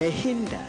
Nehinda.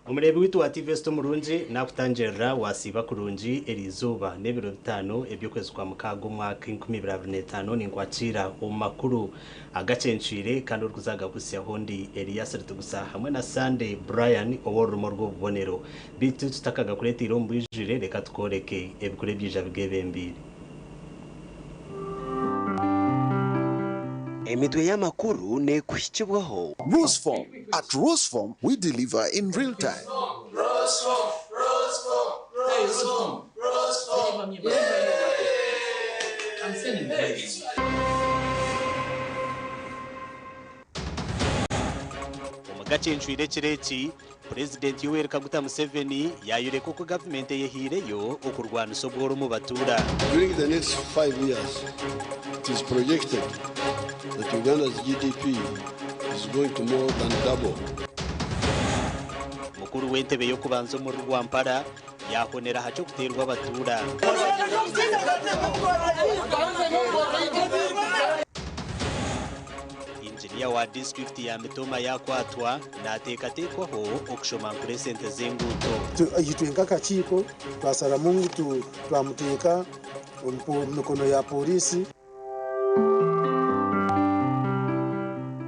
Umurebi witu wa TV sto murunji nakutangerera wasiba kurunji erizuba nebiro bitano ebyokwezi kwa mukago mwaka 2025 ninkwacira umakuru Agacencwire kandi urukuzaga kusya hondi Elias Rutugusa hamwe na Sunday Brian oworumo rw'ubonero bitu tutakaga kuretira mbwijire reka tukoreke ebikure byija bigebembiri Emitwe y'amakuru ne kushikibwaho. Roseform. At Roseform, we deliver in real time. Roseform. I'm sending this. Agacencwire kireki President Yoweri Kaguta Museveni yayureka ko government yehireyo okurwana sobworo mu batura. During the next 5 years, it is projected that Uganda's GDP is going to more than double. Mukuru w'entebe yo kubanza mu Rwampara yahonera haco kuterwa abatura. Injinia wa district ya Mitoma yakwatwa natekatekwaho okushoma kure sente zenguto. Yitwenga kachiko twasara Mungu twamuteka mikono ya polisi.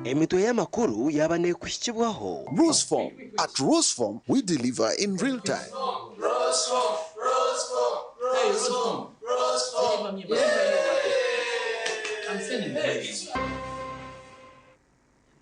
Emitwe y'amakuru yabane kushikibwaho. Roseform. At Roseform, we deliver in real time. Roseform. I'm sending this.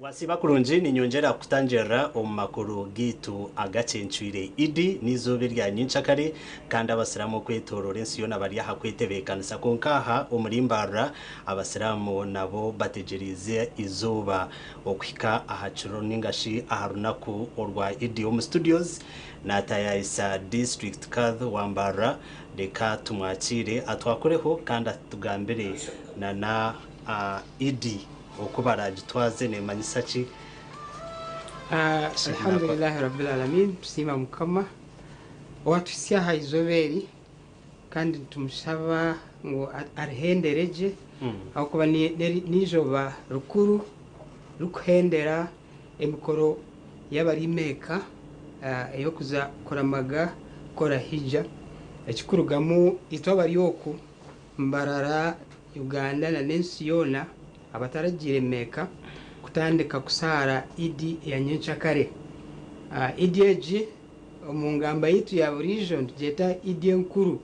Wasiba kurunji ni nyongera kutangerera omakuru gitu Agacencwire idi nizobe rya nyincakare kandi abasiramu kwetorora ensiyona bari hakwetebekanisa konkaha omurimbara abasiramu nabo bategerize izuba okwika ahacuro ningashi aharunaku orwa idi home studios na tayisa district kath wambara reka tumwakire atwakoreho kandi atugambire na idi okubara gitwaze ne manyisachi. Alhamdulillah rabbil alamin sima mukama watu siaha izoberi kandi tumusaba ngo arhendereje akuba nijoba rukuru rukuhendera emikoro y'abarimeka yo kuza koramaga kora hija ekikurugamu itwabari yoku mbarara Uganda na nensiyona abataragire meka kutandika kusara idi ya nyincakare. Idi eji omungamba yitu ya region tujeta idi enkuru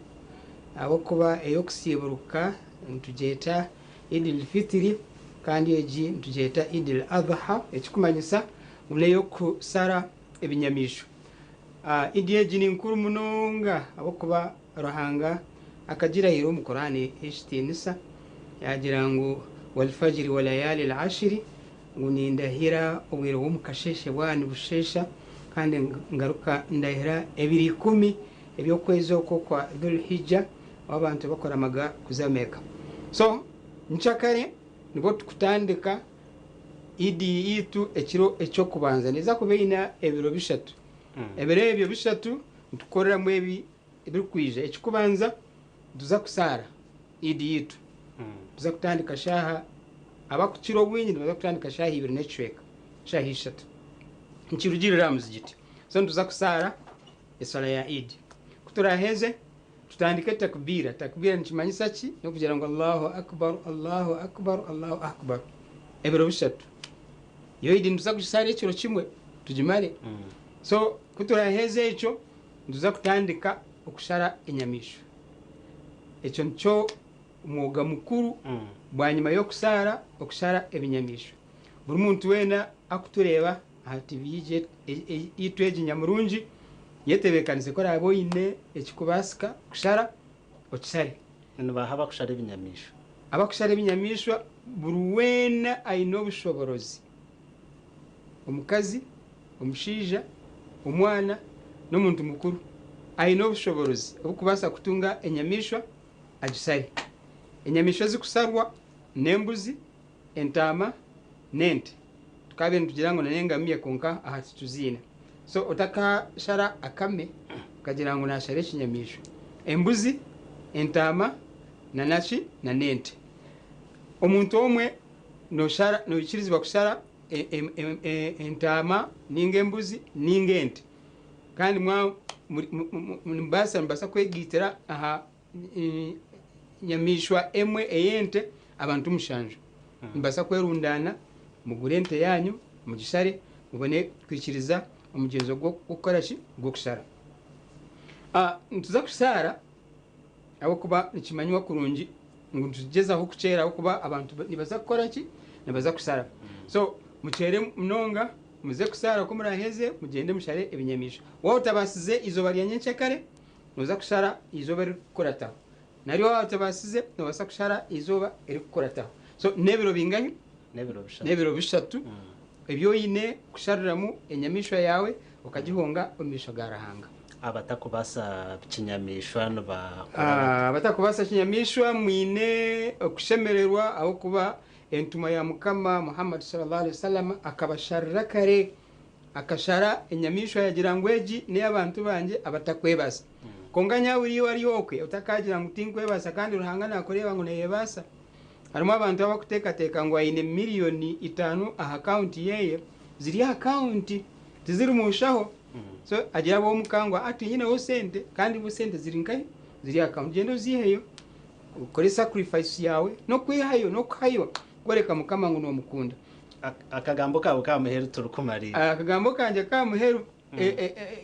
abokuba eyokusiburuka ntujeta idi al-fitri kandi eji ntujeta idi al-adha ekikumanyisa uneyo kusara ebinyamisho. Idi eji ni nkuru munonga abokuba Ruhanga akagira hiro mu Qur'ani ishtinisa yagira ngo والفجر وليالي العشر ngunindahira ubwiro w'umukasheshe bwani bushesha kandi ngaruka ndahira ebiri 10 ebyo kwezo ko kwa Dhul-Hijja abantu bakora maga kuzameka. So nchakare nibo tukutandika idi yitu ekiro ekyo kubanza niza kubeina ebiro bishatu. Ebiro ebyo bishatu tukorera mwebi ebiri kwije ekikubanza duza kusara idi yitu tuza kutandika shaha abakukira obwingi nibaza kutandika shaha 2 n'ekicweka shaha 3 nkirugirira muzigiti so tuza kusaara esala ya Eid kuturaheze tutandike takbira nikimanyisa ki nokugira ngo Allahu akbar Allahu akbar Allahu akbar ebiro bishatu yo Eid tuza kusaara ekiro kimwe tujimare so kuturaheze ekyo tuza kutandika okushara enyamisho ekyo ncho umwuga mukuru bwanyuma yo okushara ebinyamisho buri muntu wena akutureba aha TV itweje nyamurungi yetebekanise ko rabo ine ekikubasika kushara okisare nibahaba kushara ebinyamisho abakushara ebinyamisho buri wena ayina obushoborozi omukazi omushija omwana n'omuntu mukuru ayina obushoborozi obukubasa kutunga enyamisho agisare enyamisho zikusarwa n'embuzi entama n'ente tukabe ntugira ngo nanengamiye konka aha tuzina so otakashara akame ukagira ngo nashare ekinyamisho embuzi entama nanachi na n'ente omuntu omwe noshara noyikirizibwa kushara entama ninga embuzi ninga ente kandi mbasa kwegitira aha nyamishwa emwe eyente abantu mushanju mbasa kwerundana mugure ente yanyu mugisare mubone kwikiriza omugenzo gwo gukora ki gwo kushara ntuza kusara abo kuba nikimanywa kurungi ngo tugezaho kucera aho kuba abantu nibaza gukora ki nibaza kusara so mucere mnonga muze kusara ko muraheze mugende mushare ebinyamisho wowe utabasize izoba rya nyenkekare nuza kushara izoba rikurataho nari wowe utabasize nubasa kushara izoba rikurataho so nebiro binganye nebiro bishatu ebyo yine kushariramu enyamisho yawe ukagihonga omisho garahanga abatakubasa kinyamishwa no abatakubasa kinyamishwa mwine okushemererwa aho kuba entuma ya mukama Muhammad sallallahu alaihi wasallam akabasharira kare akashara enyamisho yagira ngweji ne abantu banje abatakwebasa konganya buri wari okwe utakagira ngo tinkwebasa kandi ruhangana akoreba ngo neyebasa harimo abantu abakuteka ngo ayine miliyoni 5 aha account yeye ziri account tiziri mushaho so agira bo mukangwa ati nyine wo sente kandi bo sente ziri nkai ziri account gendo ziheyo ukore sacrifice yawe no kwihayo no kayo goreka mukama ngo no mukunda akagambo kawe ka muheru turukumari akagambo kanje ka muheru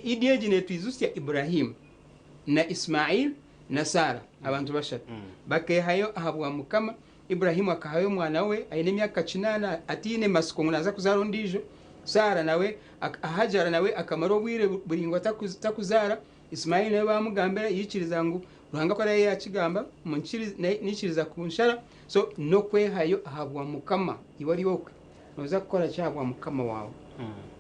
idieje ne twizusya Ibrahim na Ismail na Sara abantu bashatu bakehayo ahabwa mukama Ibrahim akahayo mwana we ayine myaka 9 atine masiko munaza kuzarondijo Sara nawe ahajara nawe akamaro bwire buringwa takuzara Ismail nawe bamugambira yikiriza ngo ruhanga ko ari yakigamba nikiriza kunshara so no kwehayo ahabwa mukama iwari wokwe noza gukora cyabwa mukama wawe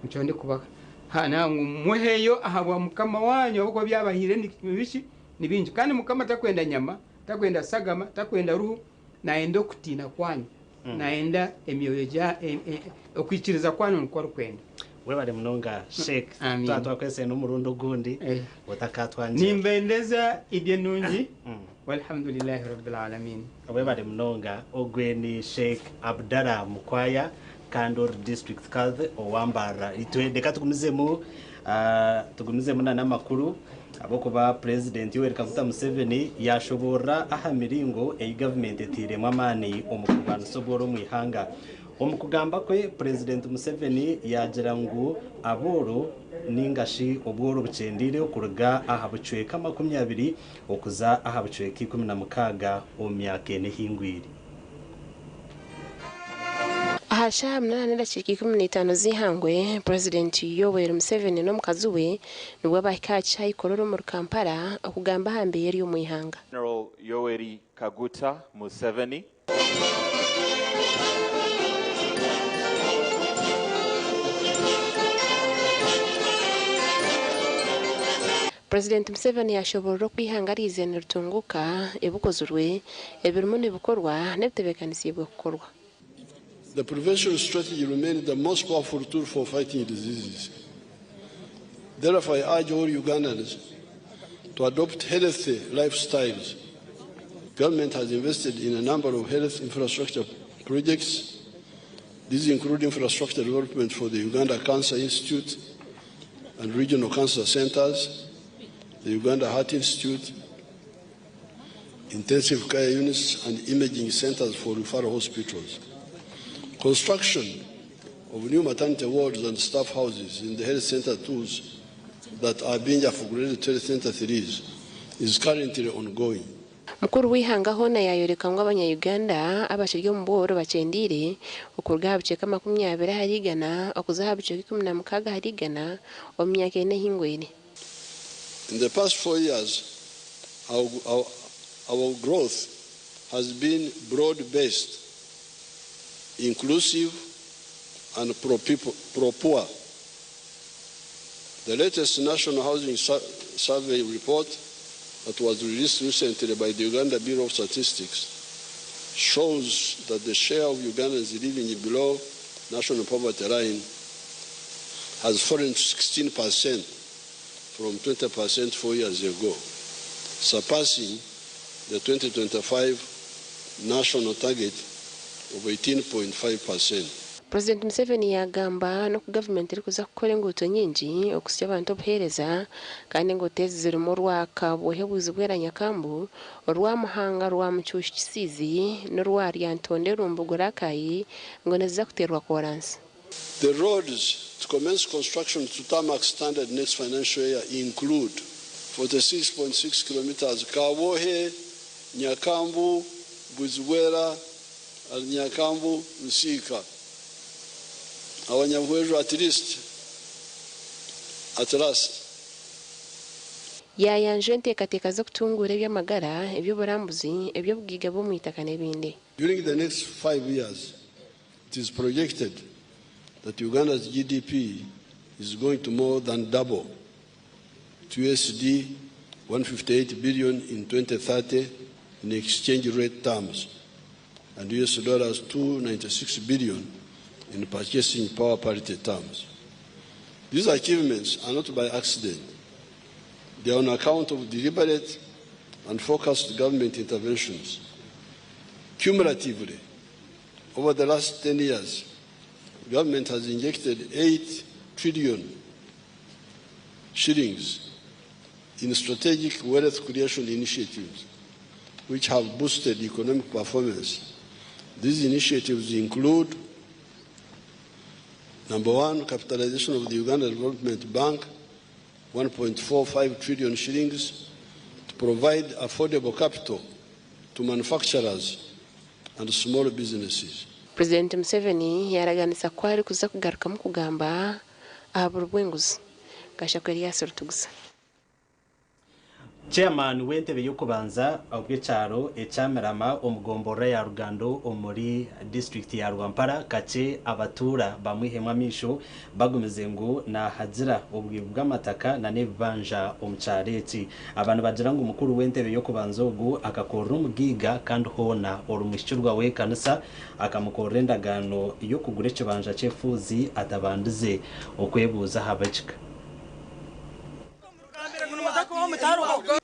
ncyo ndi kubaka hana muheyo ahabwa mukama wanyu ahubwo byabahire nibiki nibinji kandi mukama takwenda nyama takwenda sagama takwenda ruhu naenda kutina kwanyu naenda emyoyo ja okwikiriza kwanyu nko rukwenda webale mnonga Sheikh twatwakwese no murundo gundi utakatwanje nimbendeza idye nungi walhamdulillahi rabbil alamin webale mnonga ogweni Sheikh Abdallah Mukwaya Kandor district kaze owambara itwende tugumizemo n'amakuru abo kuba president Yoweri Kaguta Museveni yashobora ahamiringo government etiremwa mani omukubana soboro mwihanga omukugamba kwe president Museveni yagira ngo aboro ningashi obworo bucendire okuruga ahabucweka 20 okuza ahabucweka 16 omyaka enehingwiri ahasha mnana chiki 15 zihangwe president Yoweri Museveni no mukazi we nibwo bakacha ikororo mu Kampala okugamba hambe yeri omwihanga General Yoweri Kaguta Museveni President Museveni yashobora kwihangariza n'rutunguka ebukozurwe ebirimo nebukorwa nebitebekanisiye gukorwa The prevention strategy remains the most powerful tool for fighting diseases. Therefore, I urge all Ugandans to adopt healthy lifestyles Government has invested in a number of health infrastructure projects. These include infrastructure development for the Uganda Cancer Institute and regional cancer centers, the Uganda Heart Institute, intensive care units, and imaging centers for referral hospitals. Construction of new maternity wards and staff houses in the health center tools that are being upgraded to Health Center 3 is currently ongoing. Mukuru w'ihanga hona yayoreka ngo abanya-Uganda abashirye mu boro bacendire ukurga habiceka 20 harigana okuza habiceka 16 harigana omyaka ene hingwene. In the past 4 years, our growth has been broad-based, inclusive, and pro-poor. The latest National Housing Survey report that was released recently by the Uganda Bureau of Statistics shows that the share of Ugandans living below national poverty line has fallen to 16% from 20% 4 years ago, surpassing the 2025 national target of 18.5%. President Museveni yagamba no ku government iri kuza gukora inguto nyingi okusya abantu obuhereza kandi ngo tezire mu rwaka bohebuzi bweranya kambu rwamuhanga rwamucyushi kisizi no rwari Antonde rumbugura kayi ngo neza kuterwa koransi. The roads to commence construction to tarmac standard next financial year include 46.6 kilometers Kawohe, Nyakambu, Buzwera, Nyakambu, Nsika. Abanyabwejo at last. Yayanje ntekateka zo kutungura eby'amagara eby'oburambuzi eby'obwiga bwo mwitaka n'ebindi. During the next 5 years, it is projected that Uganda's GDP is going to more than double to USD 158 billion in 2030 in exchange rate terms and US dollars 296 billion in purchasing power parity terms. These achievements are not by accident. They are on account of deliberate and focused government interventions. Cumulatively, over the last 10 years, government has injected 8 trillion shillings in strategic wealth creation initiatives, which have boosted economic performance. These initiatives include: number one, capitalization of the Uganda Development Bank, 1.45 trillion shillings, to provide affordable capital to manufacturers and small businesses. President Museveni yaraganisa kwari kuza kugaruka mu kugamba ahaburwenguzi gashaka Elias Rutugusa. Chairman w'entebe y'okubanza obw'ekyaro ekyamirama omugombora ya Rugando omuri district ya Rwampara kache abatura bamwihemwa amisho bagumize ngo na hajira obwi bw'amataka na nebanja omukyareti abantu bagira ngo umukuru w'entebe y'okubanza ogu akakorra umugiga kandi hona orumushikirwa we kanisa akamukorra endagano yo kugura ekibanja kyefuzi atabandize okwebuza habakika.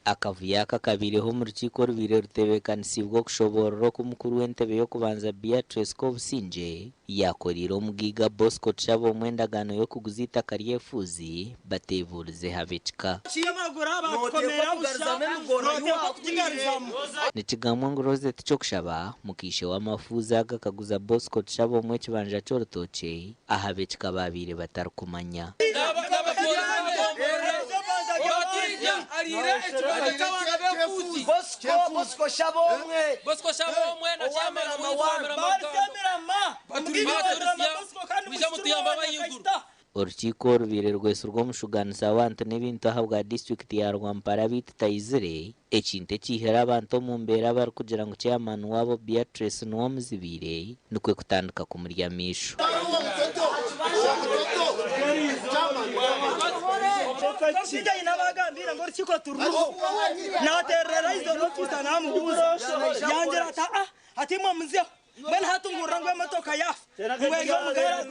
Akavuya kakabireho mu rukiko rubire rutebekanisiibwa okushoborera ko omukuru w'entebe y'okubanza Beatrice Kobusinje yakorire omugiga Bosco Chabo omwendagano y'okuguza itaka ryefuzi bateburize habekika. Nikigamwa ngu Rosette Chokushaba mukishe w'amafuza agakaguza Bosco Chabo omwe ekibanja ky'orutookye ahabekika babire batarikumanya. Bosco Shabomwe na chamera Urukiko rubire rwese rw'omushuganisa abantu n'ebintu aha bwa district ya Rwampara bitayizire ekintu ekihera abantu omu mbeera bari kugira ngu chairman wabo Beatrice n'omuzibire nikwe kutandika kumuryamisho. Mbona hatungurra ngwe motoka ya. Ngwe yo mugera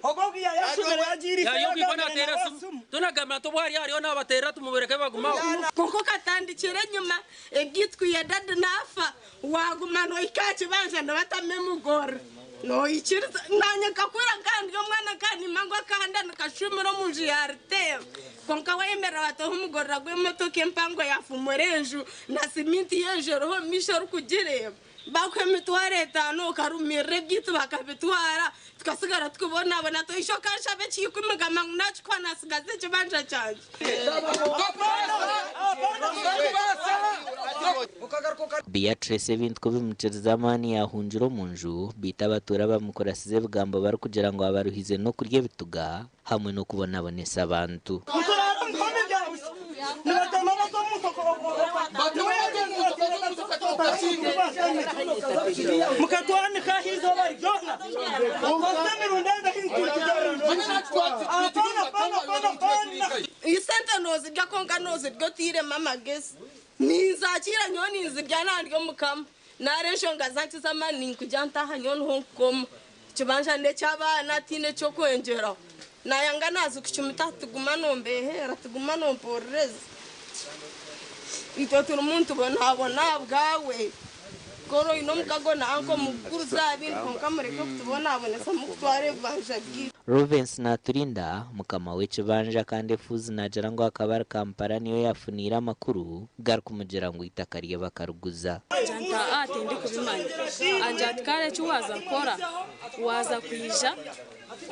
Hogogi ya yashumere yagiri. Ya yo kwibona tera sumu. Tunagama to bwari ari ona batera tumubereke bagumaho. Koko katandikire nyuma egitwiye dad nafa wagumano ikache banje ndabatamemugora. No ichirza nanya kakura kandi yo mwana kandi mangwa kanda nakashumiro munji yarte. Konka wemera bato humugora gwe motoka empango yafumurenju na siminti yenjero ho mishoro kugire. Bakwe mitware tano karumire byitu bakabitwara tukasigara tukubona abona to ishoka shabe chikumiga mangnachi kwana sigaze chibanja chanje. Beatrice ebintu ko bimukirizamani yahunjiro munju bita abatura bamukorasize bigambo bari kugira ngo abaruhize no kurya bituga hamwe no kubona abonesa abantu. Mukatwani kahizo barjona. Isenta nozi gakonga nozi gotire mama gesi. Nizakira nyoni nzijana ndyo mukama. Naresho ngazanti zamani nkujanta hanyoni honkom. Kibanja ndecabana tine cyo kwenjera. Nayanga nazo kuchumita tugumano mbehera tugumano mporrezi. Ito umuntu bonabona bwawe. Koro inomukago na anko mukuruza ibintu konkamureke kutubona abonesa mukutware banje bwi. Rovens Naturinda mukama w'ekibanja kandi fuzi najara ngo akabara Kampala niyo yafunira amakuru gar kumugera ngo itakariye bakaruguza. Janta ate ndi kubimanya. Anjat kare cyuwaza kora waza kwija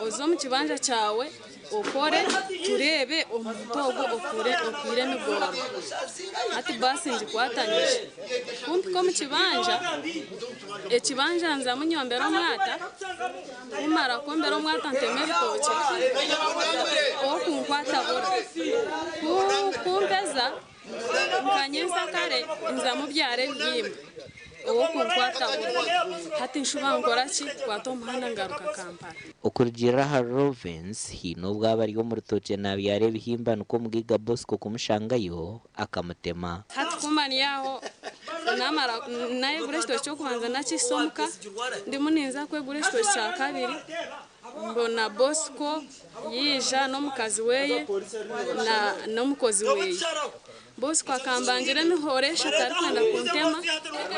ozo mu kibanja cyawe ukore turebe umutogo okure migoro ati basi nje kwatanyije kumpi ko mu kibanja nza munyombero mwata umara kombero mwata nteme bitoke okunkwata bura kumpeza kanyensa kare nza mubyare byimba okunkwata hati nshubangora ki kwato muhanda ngaruka Kampala okurgira ha Rovens hino bwabari yo mu rutoke nabyare bihimba nuko mugiga Bosco kumushangayo akamutema hati kumani yaho namara naye guresto cyo kubanza nakisomuka ndimo ninza kwe guresto cya kabiri mbona Bosco yija no mukazi weye no mukozi weye Bosco akambangira mihoresha tarikanda kuntema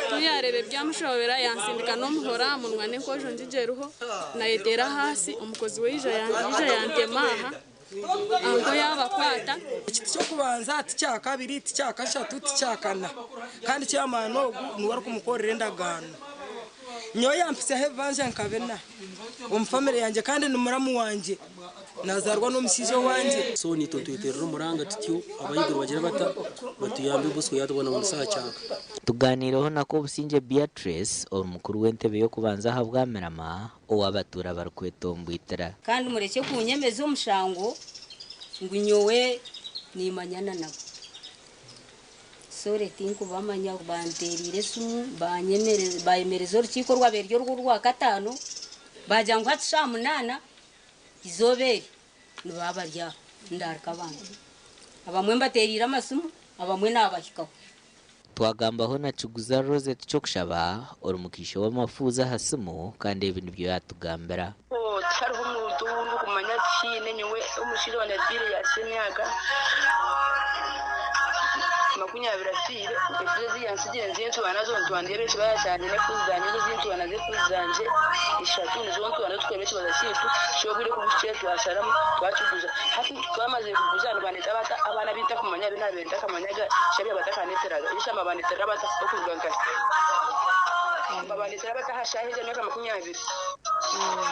tuyarebe byamushobera yansindika no muhora munwa ne kojo njigeruho nayetera hasi umukozi weyija yantema aha ango yabakwata ikiti cyo kubanza ati cya kabiri ati cya kashatu ati cya kana kandi cyamano nuwari kumukorera ndagano nyo yampise hevanje nkabena umfamily yanjye kandi numuramu wanje nazarwa no musizo wanje so ni tontoyetera umuranga tutyo abayiguru bagira bata batuyambe Bosco yatubona mu saha cyaka tuganireho nako businje Beatrice umukuru w'entebe yo kubanza habwamerama owabatura barkwetombwitira kandi mureke kunyemeza umushango ngwinyowe ni manyana nabo sore tinku bamanya banderire sumu banyemereza bayemereza urukiko rwaberyo rwa gatanu bajyangwa ati izobere nibabarya ndarika abantu abamwe mbaterira amasumu abamwe nabahikaho twagambaho na Chuguza Rosette cyo kushaba orumukisho w'amafuza hasimu kandi ibintu byo yatugambira tariho umudungu kumanya cyine nyewe umushiro wa Nadire yasenyaga makunyabira fire efire ziyansigire nzintu banazo ntwandire benshi bayacanye ne kuzanye zintu banaze kuzanje ishatu nizo ntwanda twebeke bazasitu shobire kubushye twasaramu twacuguza hafi twamaze kuguzana baneta bata abana bita kumanya binabenda kamanyaga shabe batakaneteraga ishama banetera bata okuganka babanitera bata hashahije n'aka makunyabiri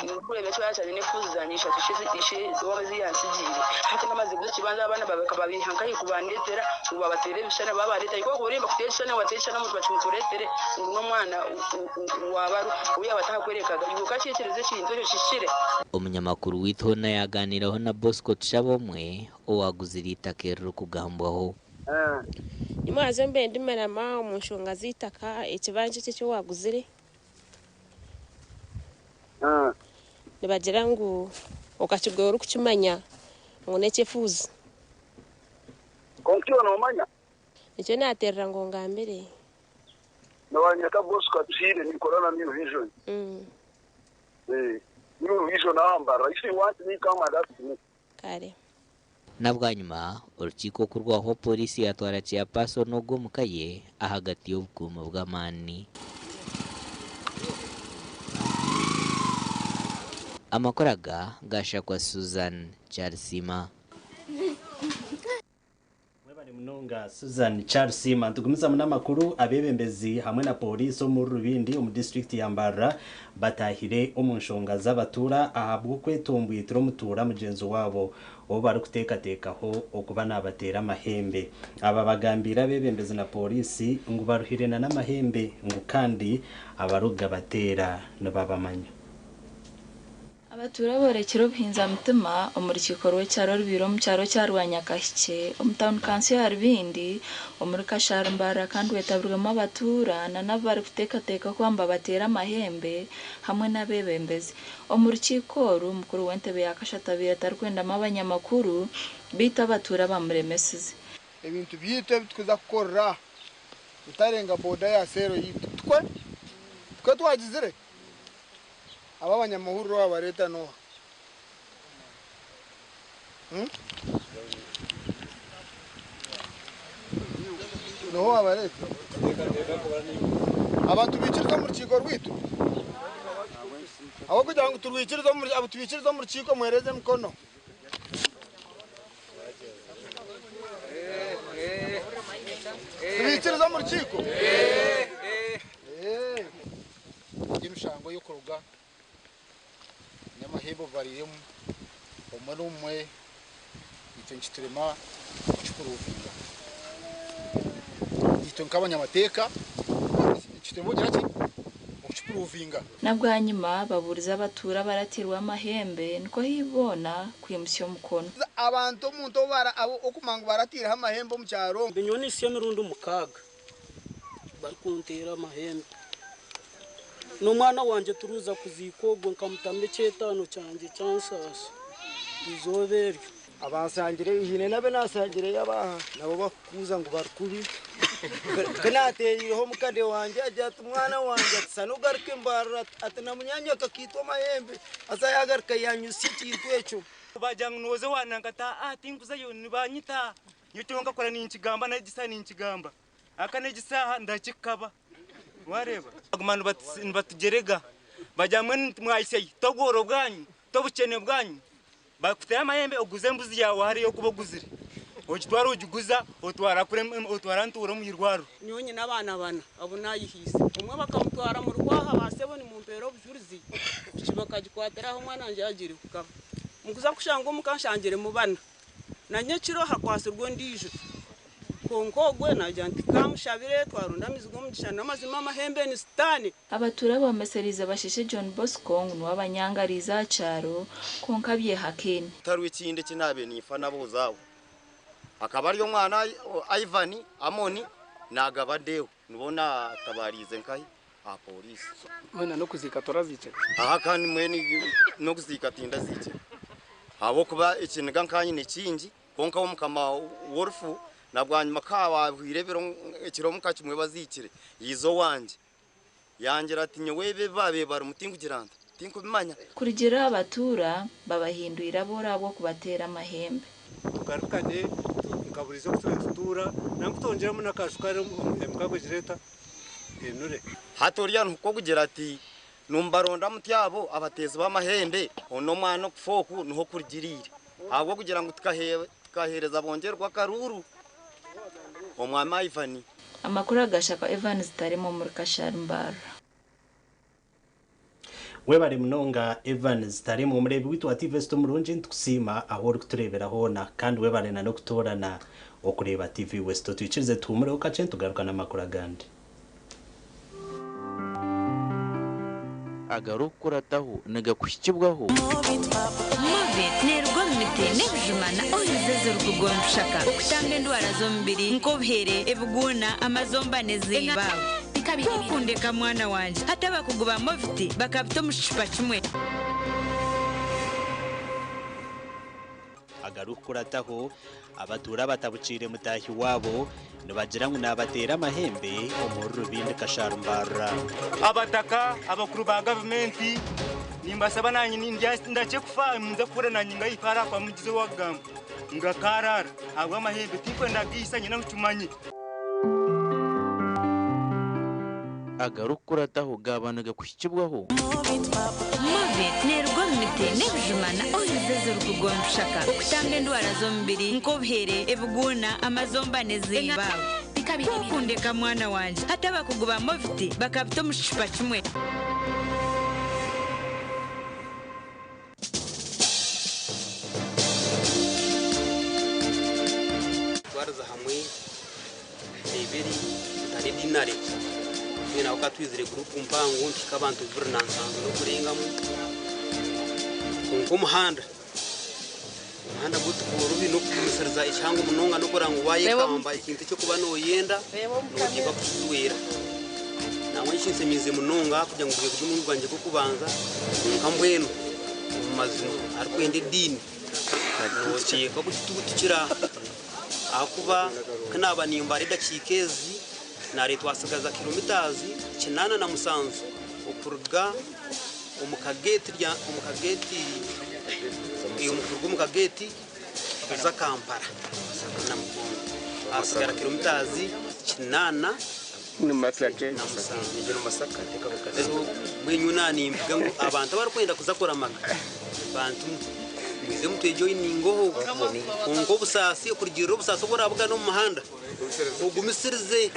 n'ukure benshi bayacanye ne kuzanye ishatu ishe wabazi yansigire hafi namaze kuzikibanza abana babihanka yikubanetera ubabatere bishana babareta iko kurimba kuteshana wateshana mu twachimukuretere no mwana wabaru uya batakwerekaga yuka cyekereze cyinzo shishire umunyamakuru witona yaganiraho na Bosco Tshabomwe owaguzirita kero kugambwaho Imwaze mbe ndimerama umushonga zitaka ikibanje cyo waguzire nibagira ngo ukakigora ukimanya ngo necefuza konkiyo no manya icyo naterera ngo ngambere Nawanyaka boss katire ni corona new vision. New vision ambara. If you want me come and ask me. Kare. Nabwanyuma urukiko kurwaho polisi yatwara chairperson n'ubwo mukaye ahagati y'ubwuma bw'amani. Amakoraga gashakwa Susan Charsima. Mnonga Susan Charsima tugumiza munamakuru abebembezi hamwe na polisi mu Rubindi mu district ya Mbara batahire umunshonga z'abatura ahabwo kwetombuye mutura mugenzo wabo bari kutekatekaho okuba nabatera amahembe. Aba bagambira abebembezi na polisi ngo baruhirena n'amahembe ngo kandi abaruga batera nababamanya. Abatura borekero buhinza mutima umurikiko rw'cyaro rubiro mu cyaro cya Rwanyakashike umtown council ya Rubindi umurika Shambara kandi wetaburwamo abatura na nabari kutekateka kwamba batera amahembe hamwe n'abebembezi umurikiko rumukuru w'entebe yakashatabira tarkwendamo abanyamakuru bita abatura bamuremesize ibintu byite bitkuza gukora utarenga boda ya sero yitwe twagizire abanyamahuru abareta no no abareta abantu bicirwa mu rukiko rwitu abo kugira ngo turwikiriza mu abo tubikiriza mu rukiko muhereze mukono tubikiriza mu rukiko imishango yo kuruga nyamahebo bariyemo umwe icyo nkiturema cy'uruvinga icyo nk'abanyamateka kitembogira ki cy'uruvinga nabwo hanyuma baburiza abatura baratirwa amahembe niko hibona kwimusyo mukono abantu muntu bara abo okumanga baratira amahembe mu cyaro binyoni siyo mirundo mukaga bari kuntera amahembe n'umwana wanje turuza kuzikogwa nkamutambe cyetano cyanje cyansasa izoberyo abasangire ihine nabe nasangire yabaha nabo bakuza ngo barkubi kanateyiriho mukade wanje ajya umwana wanje sanugaruke mbara atana munyanya kakitwa mahembe asayagaruka yanyusi kintu eco bajyanga noze wanangata tinguza yo nibanyita yutonga kora n'ikigamba na gisa n'ikigamba akane gisaha ndakikaba wareba agumana batugerega bajyamwe mwayiseye togoro bwanyu tobukene bwanyu bakutera amahembe oguze mbuzi yawe hari yo kuboguzire okitwara ujuguza otwara kure otwara nturo mu irwaro nyonye nabana bana abo nayihise umwe bakamutwara mu rwaha baseboni mu mpero bujurizi kibakagikwateraho mwana nje yagire kukaba mukuza kushanga umukanshangire mu bana na nyekiro hakwasirwe ndije konkogwe najanti kamushabire twarunda mizigo mu gishana amazima amahembe ni stani abatura bomeseriza bashishe John Bosco ngo abanyangariza cyaro konkabye hakeni tarwe kinde kinabe nifa nabo zawo akaba ari yo mwana Ivan Amoni nagabadeho nubona tabarize nkahi a police mwana no kuzika torazice aha kandi mweni no kuzika tinda zice abo kuba ikinga nkanyi ne kingi konka wo mukama worfu nabwanyuma kawa hwirebero ikiromu kacimwe bazikire yizo wanje yangira ati nyewebe babe bar mutingugiranda tinko bimanya kurigira abatura babahindurira borabo kubatera amahembe tugarukanye tukaburiza kutura namutongeramo nakashukare mukagwe jireta enure hatoriya ntuko kugira ati numbaronda mutyabo abatezi b'amahembe ono mwana kufoku niho kurigirire ahubwo kugira ngo tukahereza bongerwa karuru omwama Ivan amakuru agashaka Evan zitarimo muri Kashambara webare mnonga Evan zitarimo murebi witwa TV Sto murunje ntukusima aho uri kuturebera hona kandi webare na no kutorana okureba TV Westo twicirize tumure ukace tugaruka n'amakuru agandi agarukurataho nagakushikibwaho Mobit nerwo mite nebjumana oyuzeze rukugonshaka okutambe ndwara zombiri nkobhere ebuguna amazomba nezibawe kukundeka mwana wanje hata bakuguba Mobit bakabito mushipa kimwe agarukurataho abatura batabucire mutahi wabo nibagira ngo nabatera amahembe omuru bindi kasharumbara abataka abakuru ba government nimbasaba nanyi ndache kufa nza kura nanyi ngayikara kwa mugize wa gamba ngakarara abo amahembe tikwenda gisa nyina mutumanyi agarukurataho gabanaga kushyikibwaho Movit nerwo mite nebijumana oyizezo rukugonshaka okutambe ndwara zo mubiri nk'obuhere ebuguna amazombane z'imbaho kukundeka mwana wanje hata bakuguba Movit bakabita mu kishupa kimwe twaraza hamwe ebiri tari dinare na wakatwizire group mpango ntika abantu governance no kurengamo ko muhanda gutu kurubi no kumusariza icyango munonga no kurango waye kamba ikintu cyo kuba no yenda no kiba kuzuwera nawe nshinse mize munonga kujya ngo bwe mu rwanje ko kubanza nkambweno mazino arkwende dini no cyeka gutukira akuba kana banimba reda chikezi nare twasigaza kilomitazi 8 na musanzu okuruga umukageti za Kampala na Mugongo asigara kilomitazi 8 ni masaka na musanzu ngero masaka teka bakadero mwenyunani mbiga ngo abantu barakwenda kuzakora amaga abantu bize mutwe joining ngo busasi kurigiro busasi burabuga no muhanda ugumisirize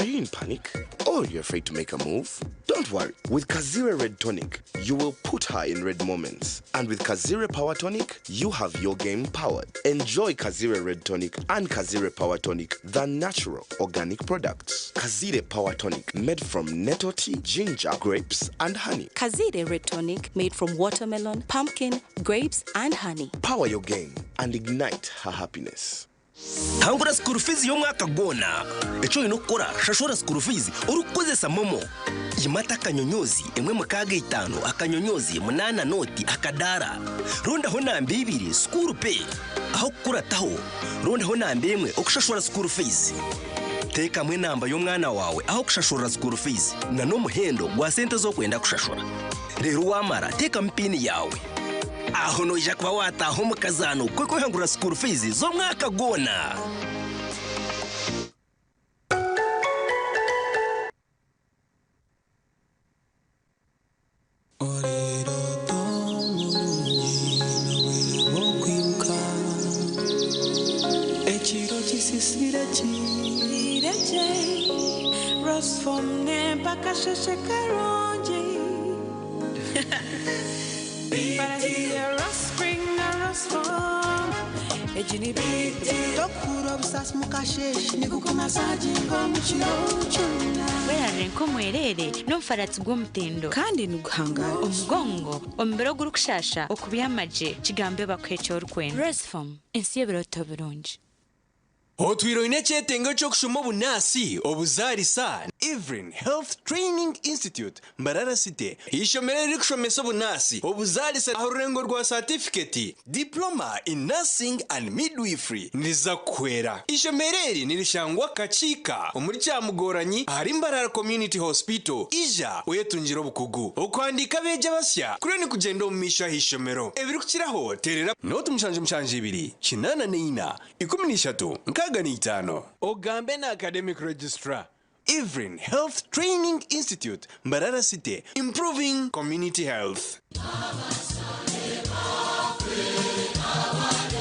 Are you in panic? Or you're afraid to make a move? Don't worry. With Kazire Red Tonic, you will put her in red moments. And with Kazire Power Tonic, you have your game powered. Enjoy Kazire Red Tonic and Kazire Power Tonic, the natural organic products. Kazire Power Tonic, made from nettle tea, ginger, grapes, and honey. Kazire Red Tonic, made from watermelon, pumpkin, grapes, and honey. Power your game and ignite her happiness. Hangura school fees yo mwaka gona echo inokora shashora school fees urukozesa momo imata kanyonyozi emwe mukaga 5 akanyonyozi 8 noti akadara ronda ho nambe 2 school pay aho kurataho ronda ho nambe emwe okushashora school fees teka mwe namba yo mwana wawe aho kushashora school fees na no muhendo gwa sente zo kwenda kushashora rero wamara teka mpini yawe aho no ija kwa wata aho mukazano kweko hangura school fees zo mwaka gona Werenko mwerere no faratsi gomtendo kandi nuguhangara umugongo ombero gurukushasha okubiyamaje kigambe bakwecho rukwen resform insiyebero toburunji Otwiro inechetengo chokushumo bunasi obuzarisa Evelyn Health Training Institute Mbarara City ishomere rikushomeso bunasi obuzarisa ahurengo rwa certificate diploma in nursing and midwifery niza kwera ishomereri nirishangwa kachika omuri cyamugoranyi hari Mbarara Community Hospital ija oyetunjiro bukugu okwandika beja basya kureni kugenda omumisha hishomero ebirukiraho terera notu mushanje 2 8 13 Kaganitano Ogambe na Academic Registrar Evelyn Health Training Institute Mbarara City improving community health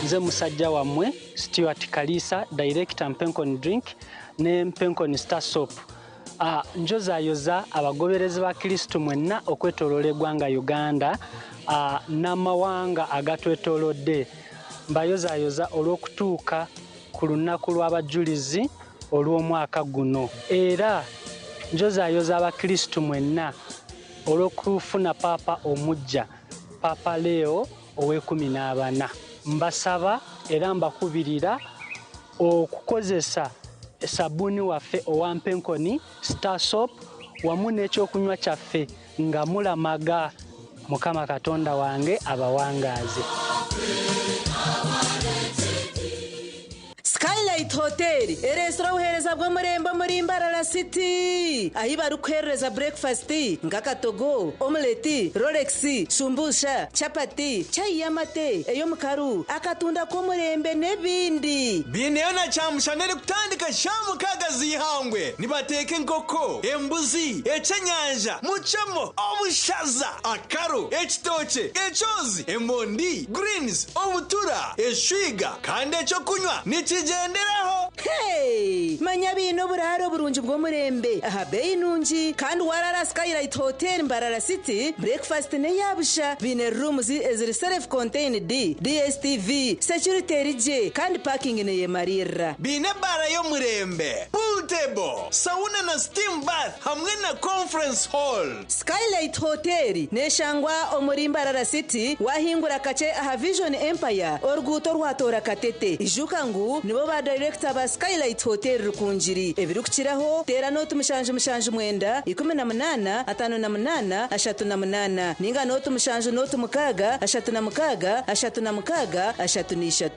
Nze musajja wamwe Stuart Kalisa director Mpenkon Drink ne Mpenkon Star Soap njoza yoza abagoberezi ba Kristo mwenna okwetolola eggwanga Uganda n'amawanga agatwetolodde mbayoza yoza olw'okutuuka ku lunaku lw'abajulizi olw'omwaka guno era njoza yoza abakristo mwenna olw'okufuna Papa omujja Papa Leo ow'e14 mbasaba era mbakubirira okukozesa sabuni waffe owampenkoni Star Soap wamu n'ekyokunywa kyaffe nga mulamaga Mukama Katonda wange abawangaaze. Skylight Hotel, restaurant uhereza bwo murembo muri Mbarara City. Ahi barukereza breakfast, ngakatogo, omelette, Rolex, shumbusha, chapati, chai yamate, eyo mukaru, akatunda ko murembe nebindi. Bineona chamushanere kutandika shamu kagazi hangwe. Nibateke nkoko, embuzi, echenyanja, muchamo, obushaza, akaru, ekitoche, echozi, emondi, greens, obutura, eshwiga, kandi echo kunywa. Nichigenderaho. Hey, manya bino buraro burunji bwo murembe. Aha bei nunji kandi warara Skylight Hotel Mbarara City. Breakfast ne yabusha bine rooms eziri self contained DSTV security rije kandi parking ne yemarira. Bine bara yo murembe. Pool table, sauna na steam bath hamwe na conference hall. Skylight Hotel ne shangwa omuri Mbarara City wahingura kache aha Vision Empire orguto rwatora katete. Ijukangu nibo ba director ba Skylight Hotel rukunjiri ebirukiraho tera note mushanje mwenda 18 58 38 ninga note mushanje note mukaga 36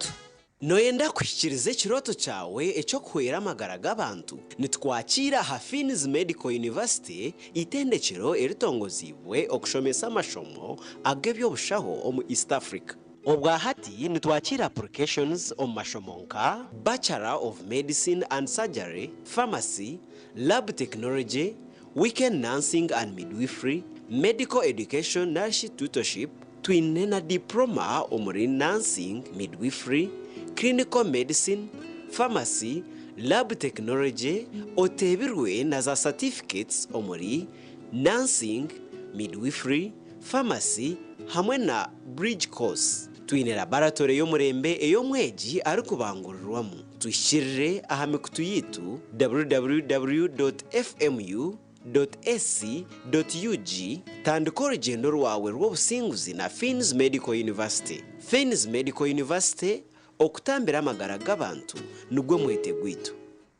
Noyenda kwishikiriza ikiroto cyawe ecyo kwera amagara g'abantu nitwakira Hafini's Medical University itendekero eritongozibwe okushomesa amashomo agebyobushaho omu East Africa. Obwa hati nitwakira applications omu mashomonka Bachelor of Medicine and Surgery, Pharmacy, Lab Technology, Weekend Nursing and Midwifery, Medical Education Nurse Tutorship, twine na diploma omuri Nursing, Midwifery, Clinical Medicine, Pharmacy, Lab Technology, otebirwe na za certificates omuri Nursing, Midwifery, Pharmacy, hamwe na Bridge Course. Twine laboratory yo murembe eyo mweji ari kubangurirwamo. Twishirire aha mikutu yitu www.fmu.ac.ug tandika urugendo rwawe rw'obusinguzi na Fins Medical University. Fins Medical University okutambira amagara g'abantu nugwo mwete gwitu.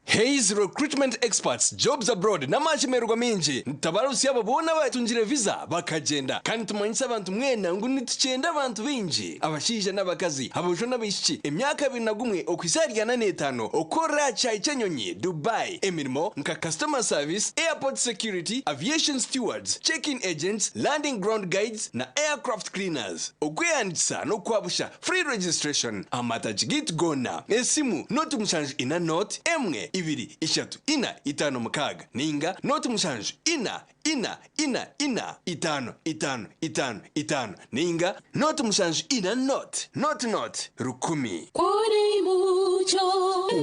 Hayes Recruitment Experts Jobs Abroad n'amashimerwa minji ntabarusi ababona batunjire visa bakagenda kandi tumanyisa abantu mwena ngo nitucenda abantu binji abashije n'abakazi abojo n'abishiki emyaka 21 okwisarya na 5 okora cha ichenyonyi Dubai emirimo nka customer service, airport security, aviation stewards, check-in agents, landing ground guides na aircraft cleaners. Okweyandisa no kwabusha free registration amatagit gona esimu not mushanje ina note emwe ibiri ishatu ina itano mukaga ninga note mushanje ina itano ninga note mushanje ina not rukumi kuri mucho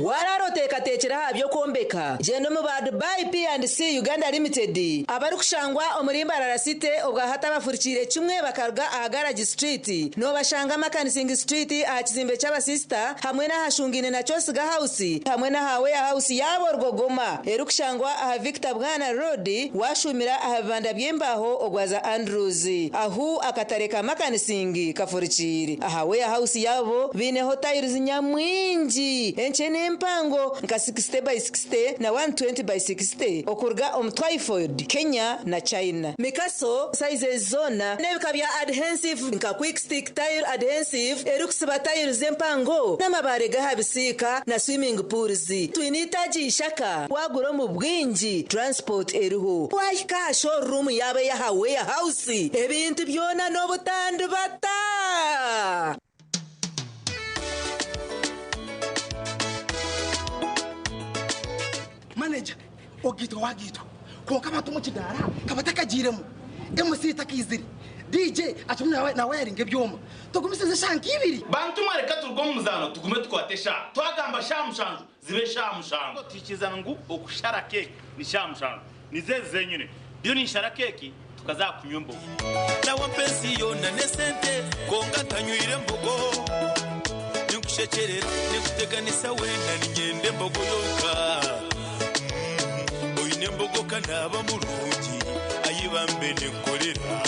wararo tekatechera habyo kombeka jeno mu ba Dubai P&C Uganda Limited abari kushangwa omuri Mbarara City obwa hata bafurikire kimwe bakarga aha Garage Street no bashanga Makanising Street aha kizimbe cy'aba sister hamwe na hashungine na Chosiga House hamwe na hawe house yabo rwogoma erukushangwa aha Victor Bwana Road washumira aha banda byembaho ogwaza Andrews ahu akatareka Makanising kafurikire aha we house yabo bine hotels nyamwinji enchene mpango nka 60 by 60 na 120 by 60 okurga Twyford Kenya na China mikaso size zona nebikabya adhesive nka quick stick tile adhesive erukusiba tile zempango namabare gahabisika na swimming pools twinitaji ishaka waguro mu bwinji transport eruho wahika showroom yabe ya hawe house ebintu byona no butandu bata manager ogito wagito ko kama tumukidara kabatakagiremo MC takiziri DJ atumwe nawe yaringe byoma tugumiseze shanki ibiri bantu mareka turgo muzano tugume twatesha twagamba shamushanju zibe shamushanju tikizana ngo okushara cake ni shamushanju nizeze nyine byo ni shara cake tukazakunywa mbogo nawe pensiyo na nesente konga tanywire mbogo nikushekerera nikuteganisa wenda ninyende mbogo yoka nembogo kanaba mulungi ayibambe nekolera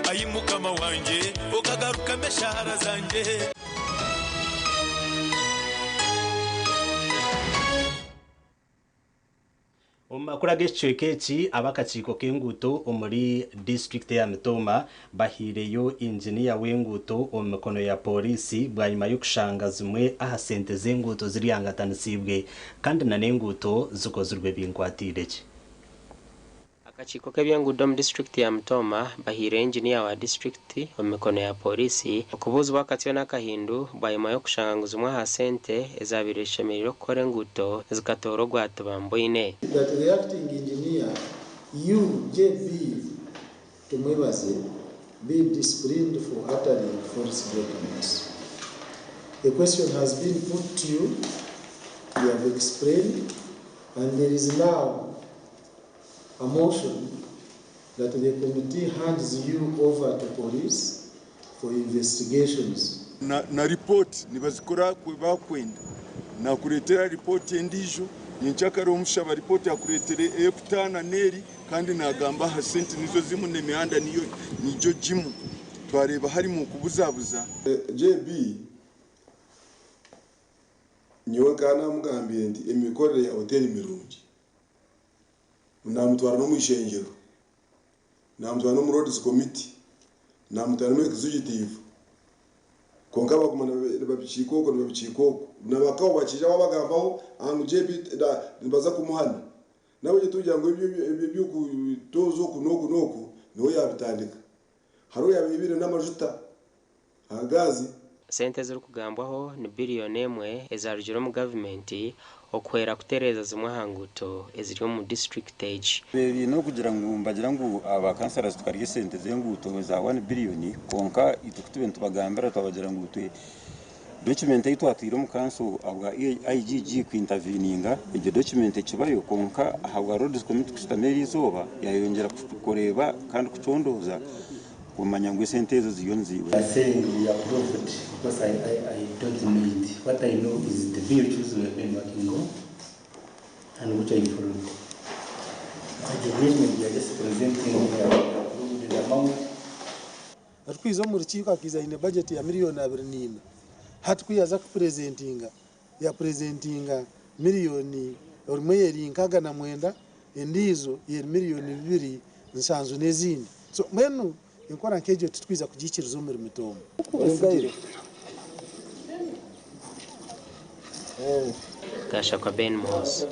ayimukama wanje okagaruka meshara zanje. Omakura g'ekicweka abakakiiko k'enguuto omuri district ya Mitoma bahireyo engineer w'enguuto omu mikono ya polisi bwanyuma y'okushanga zimwe aha sente z'enguuto ziri hangatanisiibwe kandi na n'enguuto zikozirwe binkwatiireki. Akakiiko k'ebyenguudo mu district ya Mitoma bahire engineer wa district omu mikono ya polisi okubuuzibwa akatyo n'akahindu bwanyuma y'okushanga ngu zimwe aha sente ezabaire zishemereire okukora enguuto zikatoora ogwati bamboine. That the acting engineer, you, JB, tumwebaze, be disciplined for uttering false documents. The question has been put to you, you have explained, and there is now a motion that the committee hands you over to police for investigations. Na report nibazikora bakwenda na kuretera report endijo ninchakara omushaba report yakuretere ekutana neri kandi nagamba ha sente nizo zimu nemihanda nijo jimu twareba hari mu kubuzabuza. JB nyowe kana mugambye ndi emikorere ya hotel mirungi namutwara no mwishengero namutwara no mu roads committee namutwara no executive konka bagumana babicikoko nabakaho bakija babagambaho angu JB baza kumuhana nabo je tujya ngo ibyo kutozo kunoko niho yabitandika haro yabibire n'amajuta agazi. Sente ziri kugambwaho ni biliyoni emwe ezarugire mu gavumenti okwera kutereza zimwe hanguto eziri mu district age. Bebi no kugira ngo mbagira ngo abakansara tukariye sente zenguto za 1 billion konka itukutube ntubagambira twabagira ngo twe document yitu atwire mu kanso abwa IGG kwinterveninga iyo document kibayo konka ahabwa roads committee kustameri izoba yayongera kukoreba kandi kucondoza kumanya ngo sente zo ziyonziwe. I say we approved because I don't know it. What I know is the BHUs we have been working on and which I followed. The agreement we are just presenting approved the amount. Atwizo mu rukiko akiza ine budget ya miliyoni 24 hatukwiyaza kupresentinga ya presentinga miliyoni orumwe yerinkaga na mwenda endizo ye miliyoni 2 nsanzu nezindi. So mwenu inkora nkejo tutwiza kugikiriza umuri Mitoma. Gasha kwa Ben Moss.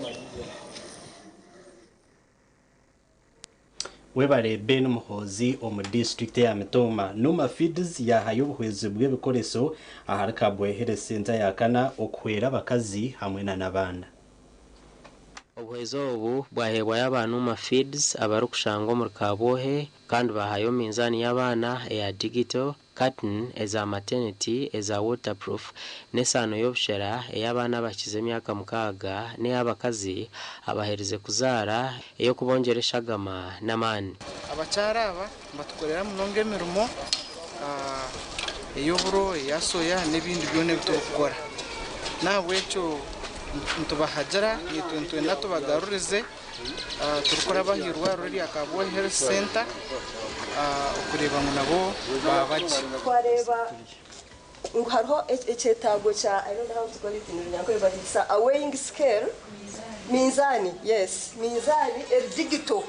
Webare Ben Muhozi omu district ya Mitoma numa feeds yahaye obuhwezi bw'ebikoreso aharika bwehere senta yakana okuhwera abakazi hamwe n'abana. Obuhezo obu bwahebwa y'abantu ma feeds abari kushanga omu Kabohe kandi bahayo minzani y'abana eya digital cotton eza maternity eza waterproof nesano y'obushera ey'abana bakize emyaka 6 n'ey'abakazi abahereze kuzaara eyo kubongeresha gama n'amani. Abakyara aba batukorera munonga emirimo ey'oburo eyasoya n'ebindi byone bitokukora nabwe ekyo ntubahagera nitwe tubagarurize turukora bahirwa ruri Akabohe Health Center kureba ngo nabo babaje twareba ngo hariho icyetago cya I don't know how to call it in Rwanda but it's a weighing scale minzani. Yes, minzani digital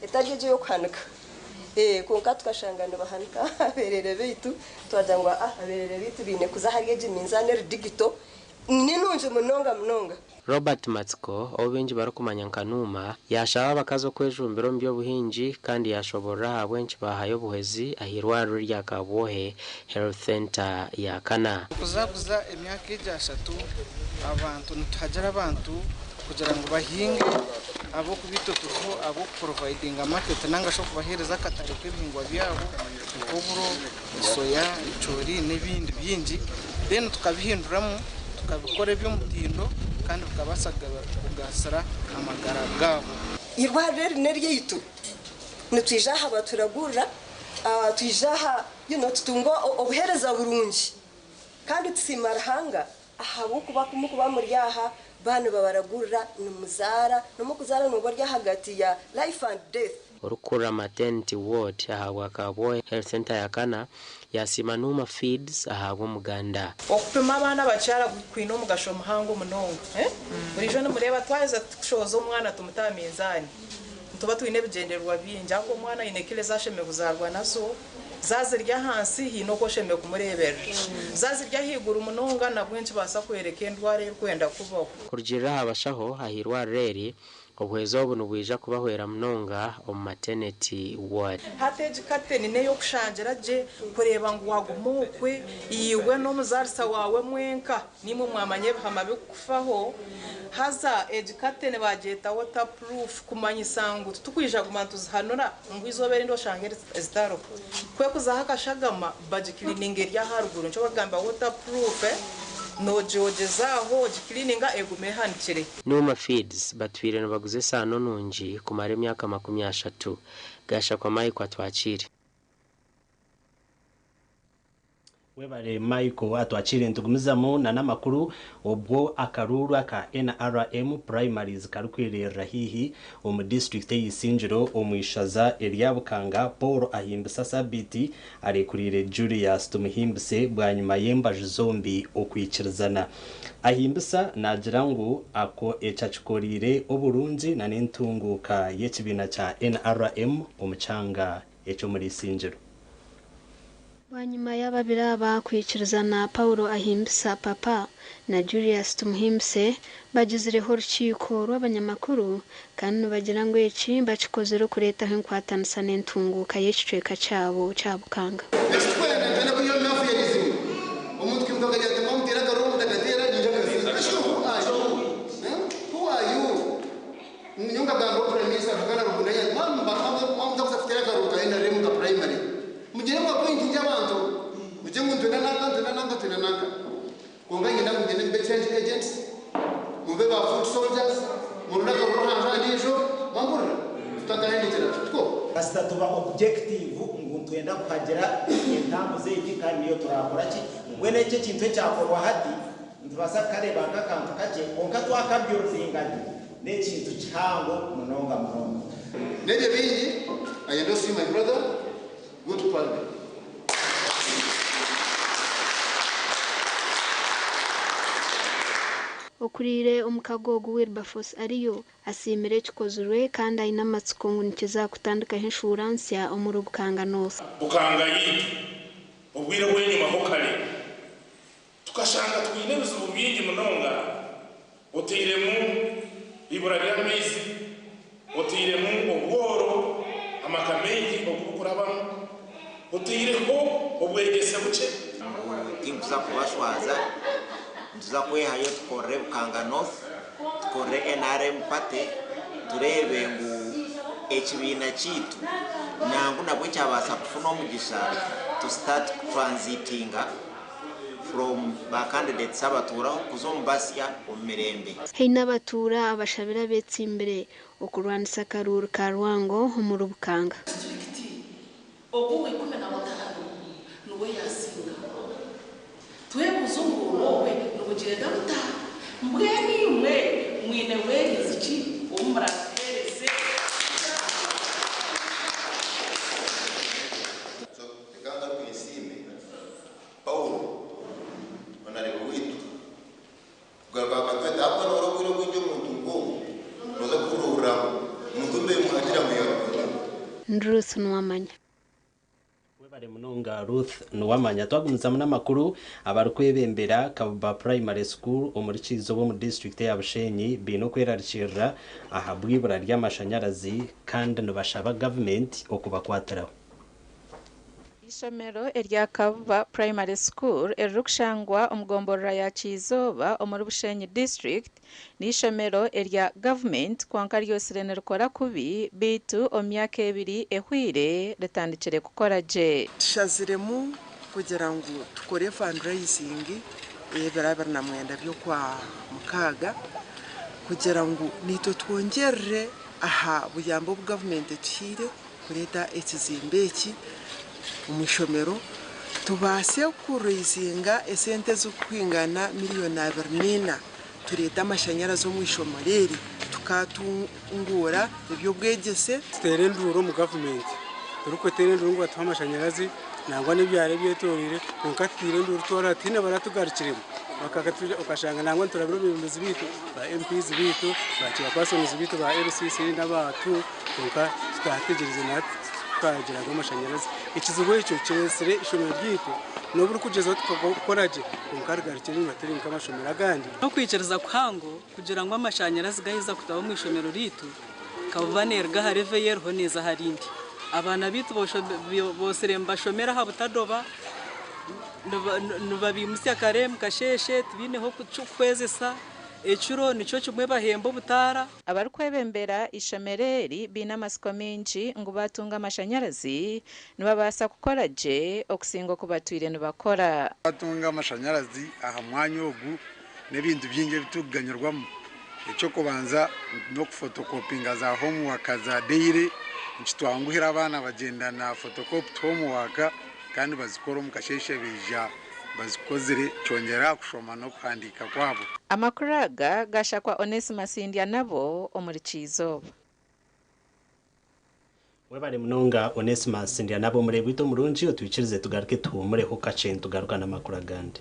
etageje yo kwanika konka tukashangana bahanika aberere bitu twaje ngo aberere bitu bine kuza hariye minzani digital ninunje munonga. Robert Matsiko obenji barukumanya nkanuma yashaba abakazo kwejumbiro mbyo buhinji kandi yashobora abwenji bahayo buhezi ahirwa ruri Akabohe Health Center ya kana kuzaguza emyaka ijashatu abantu ntihagera abantu kugira ngo bahinge abo kubito tuho abo providing market nanga sho kubahereza katari kw'ibihingwa byabo oburo soya icori n'ibindi byinji then tukabihinduramo tukabikora by'umutindo kandi tukabasagara kugasara amagara gabo. Irware nerye yitu nitwijaha baturagura twijaha tutungo obuhereza burungi kandi tusimara hanga ahabo kuba muri yaha bano babaragurira numuzara nomukuzara nubarya hagati ya life and death. Urukura maternity ward ahagwa Kabohe health center yakana yasima numa feeds ahagwa muganda okupima abana bacyara kwino mugasho muhango munongo burijo nimureba twaza kushoza umwana tumutama minzani tuba twine bigenderwa binja ko umwana inekile zasheme kuzarwa naso zazirya hansi hino ko sheme kumurebera zazirya higura umunonga na bwenci basa kwereka indware kwenda kubaho kurjira habashaho hahirwa reri obwezo bunu bwija kubahwera munonga o maternity ward hateje kateni neyo kushangira je kureba ngo wagumukwe yiwe no muzarisa wawe mwenka nimwe mwamanye hamabe kufaho haza educate ne bageta waterproof kumanya isangu tukwija gumantu zihanura ngwizobere ndo shangere zitaro kwe kuzahakashagama budget cleaning rya haruguru nco bagamba waterproof no jogezaho cleaninga egumehanikire numa feeds batwire no baguze sano nunji kumara imyaka 30 gasha kwa Mike atwachire webare Michael atwachire ntugumizamo na namakuru obwo akaruru aka NRM primaries karukwirira hihi mu district y'Isinjiro omwishaza Eliabukanga Paul ahimbisa sabiti arekurire Julius tumuhimbise bwanyuma yembaje zombi okwikirizana ahimbisa nagira ngo ako ecachikorire oburunzi na n'intunguka y'ekibina cha NRM omucanga eco muri Isinjiro. Wanyuma y'ababira bakwikirizana Paulo ahimbisa papa na Julius tumuhimbise bagizireho urukiko rw'abanyamakuru kandi bagira ngo iki bacikozero kureta nk'inkwatanisana n'intunguka y'ikiceka cyabo cyabukanga. Mujye mu point y'abantu mujye mu tunananga konganye na mujye ne change agents mube ba food soldiers muruna ko rohanga ndijo mambura tutakahendekera tuko asita tuba objective nguntu yenda kuhagera intambo z'igika niyo turakora ki mwene cyo kintu cyakorwa hati ndibasa kare banga kantu kake onka twakabyuruzinganye n'ekintu cyango munonga nebe bingi I endorse you my brother. Good parliament. Okurire omukagogo Wilberforce ariyo asimire kikozurwe kandi ayina amatsiko ngunikiza kutandika insurance ya omurubukanga North. Bukanga yitu ubwire wenyuma ho kare tukashanga twine bizubu bingi munonga otiremu ibura ry'amezi otiremu obworo amakamengi okukurabamo utireho obwegese buce inguza kubashwaza tuza kwehayo tukore Bukanga North tukore NRM party turebe ngo ekibina kitu nangu nabwo cyabasa kufuna umugisha to start transiting from ba candidates abatura kuzombasya omirembe heina batura abashabira betsimbere okurwanisa karuru ka Rwango mu Rubukanga obu wikume na watano nuwe yasinga twebuzungu wowe nubugireda buta mbweni mwe mwine weziki umra perese so tekanga kwisime Paul onare witu gaba katweta hapa na urokiro kwinjo muntu ngo noza kurura muntu mbe muhajira muyo Ruth Nwamanya webare munonga Ruth Nwamanya twagumza n'amakuru abarukwebembera Kabuba Primary School omurikizo bo mu district ya Bushenyi bino kwerarikira ahabwibura ry'amashanyarazi kandi no bashaba government okubakwatiraho. Isomero erya Kabuba Primary School erukushangwa omugomborera ya Kizoba omuri Bushenyi district n'isomero erya government kwanka ryosirene rukora kubi bitu omyaka 2 ehwire retandikire gukora je tushaziremu kugira ngo tukore fundraising eberabera na mwenda byo kwa mukaga kugira ngo nito twongerere aha buyambo bwa government tuhire kureta ekizimbe eki umishomero tubase kuruizinga esente zo kwingana miliyoni 2 nina tureta amashanyarazi mu ishomareri tukatungura ibyo bwegese terenduro mu government turuko terenduro ngo atwa amashanyarazi nangwa n'ibyare byetorire konka tirenduro tora tine baratugarukiremo bakakatuje ukashanga nangwa turabiro bimuzi bitu ba MPs bitu ba chairpersons bitu ba LCC n'abatu konka tutategereze na twagira amashanyarazi ikizugo icyo kiresire ishomero byitu noburi kugeza tukoraje konkargarukire n'amateri nkamashomero agandi no kwicereza kwango kugira ngo amashanyarazi gahiza kutaba mu ishomero ritu kabanerga hareve yerho neza harindi abana bitu bose remba shomera habutadoba nubabimusya karem kasheshe tubineho kukwezesa echuro nico chumwe bahembo butara abari kwebembera ishomereri bina masiko menshi ngo batunga amashanyarazi nibabasa gukora je okusingo kubatwire nibakora batunga amashanyarazi aha mwanya ogu n'ibintu byinge bituganyirwamo icyo kubanza no kufotokopinga za homework za daily nchitwanguhira abana bagendana photocopy homework kandi bazikora mu kasheshe bija bazikozere cyongera kushoma no kwandika kwabo amakuraga gashakwa Onesimus India nabo omuri Kizoba webare munonga Onesimus India nabo muri bwito murunji otwikirize tugaruke tuhumure ho kace tugaruka na makuragande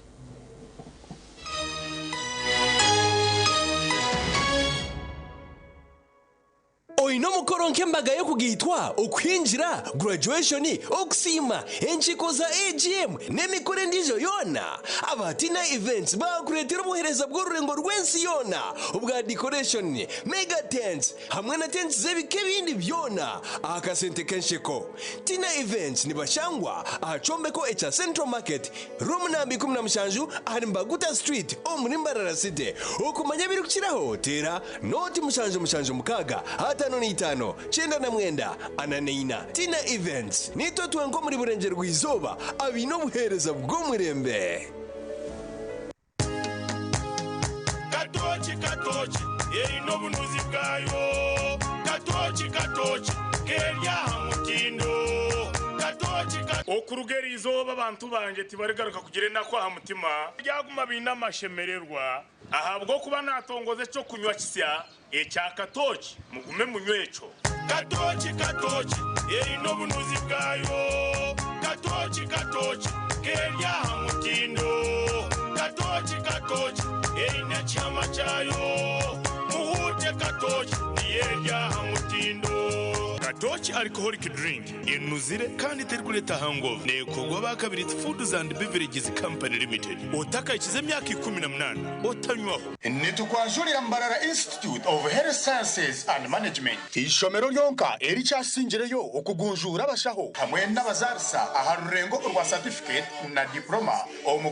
Oino mukoronke mbaga yo kugitwa okwinjira graduation okusima enchiko za AGM nemikore ndijo yona abatina events bakuretera ubuhereza bw'ururengo rwensi yona ubwa decoration mega tents hamwe na tents zebike bindi byona akasente kensheko tina events nibashangwa ahacombeko echa Central Market room nambi 17 ahari Mbaguta Street omuri Mbarara City okumanya biri kukiraho tera noti mushanje mukaga atano n'itano chenda na mwenda ananeina tina events nito twengo muri burengero rw'izoba abino buhereza bwo murembe katochi yerino bunuzi bwayo katochi kerya mutindo katochi okurugeri izoba abantu banje tibaregaruka kugire nakwa mutima ryaguma bina mashemererwa ahabwo kuba natongoze cyo kunywa kisya echa katochi mugume munywecho katochi yerino bunuzi bwayo katochi kerya mutindo katochi yerine chama chayo muhute katochi yerya mutindo katochi alcoholic drink inuzire kandi terkuleta hangover nekogwa bakabiri Foods and Beverages Company Limited otaka ikize myaka 18 otanywaho nitukwanjurira Mbarara Institute of Health Sciences and Management ishomero lyonka eri cyasingireyo okugunjura abashaho hamwe n'abazarisa aharurengo rwa certificate na diploma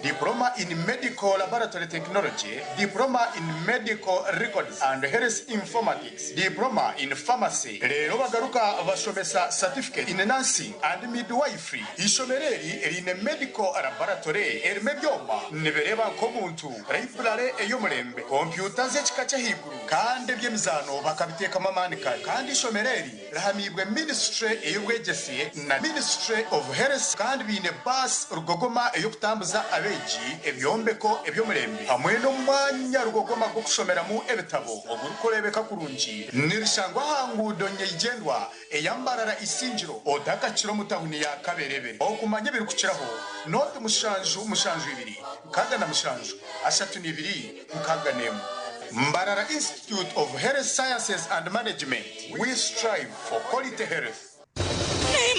diploma in medical laboratory technology, diploma in medical records and health informatics, diploma in pharmacy. Rero bagaruka bashomesa certificate in nursing and midwifery. Ishomereri in medical laboratory erime byoma nibereba ko muntu library eyomurembe computer zechikacha higuru kandi byemizano bakabiteka mamanika kandi ishomereri rahamibwe ministry eyobwegesiye na ministry of health kandi bine bus rugogoma eyokutambuza abeji ebyombeko ebyomurembe hamwe no mwanya rugogoma go kushomeramo ebitabo ogukorebeka kurunji nirishangwa hangudo nyegendwa eyambarara isinjiro odaka kiro mutahuni ya kaberebere okumanye biri kukiraho note mushanju ibiri kaga na mushanju ashatu nibiri mukaga nemu Mbarara Institute of Health Sciences and Management. We strive for quality health.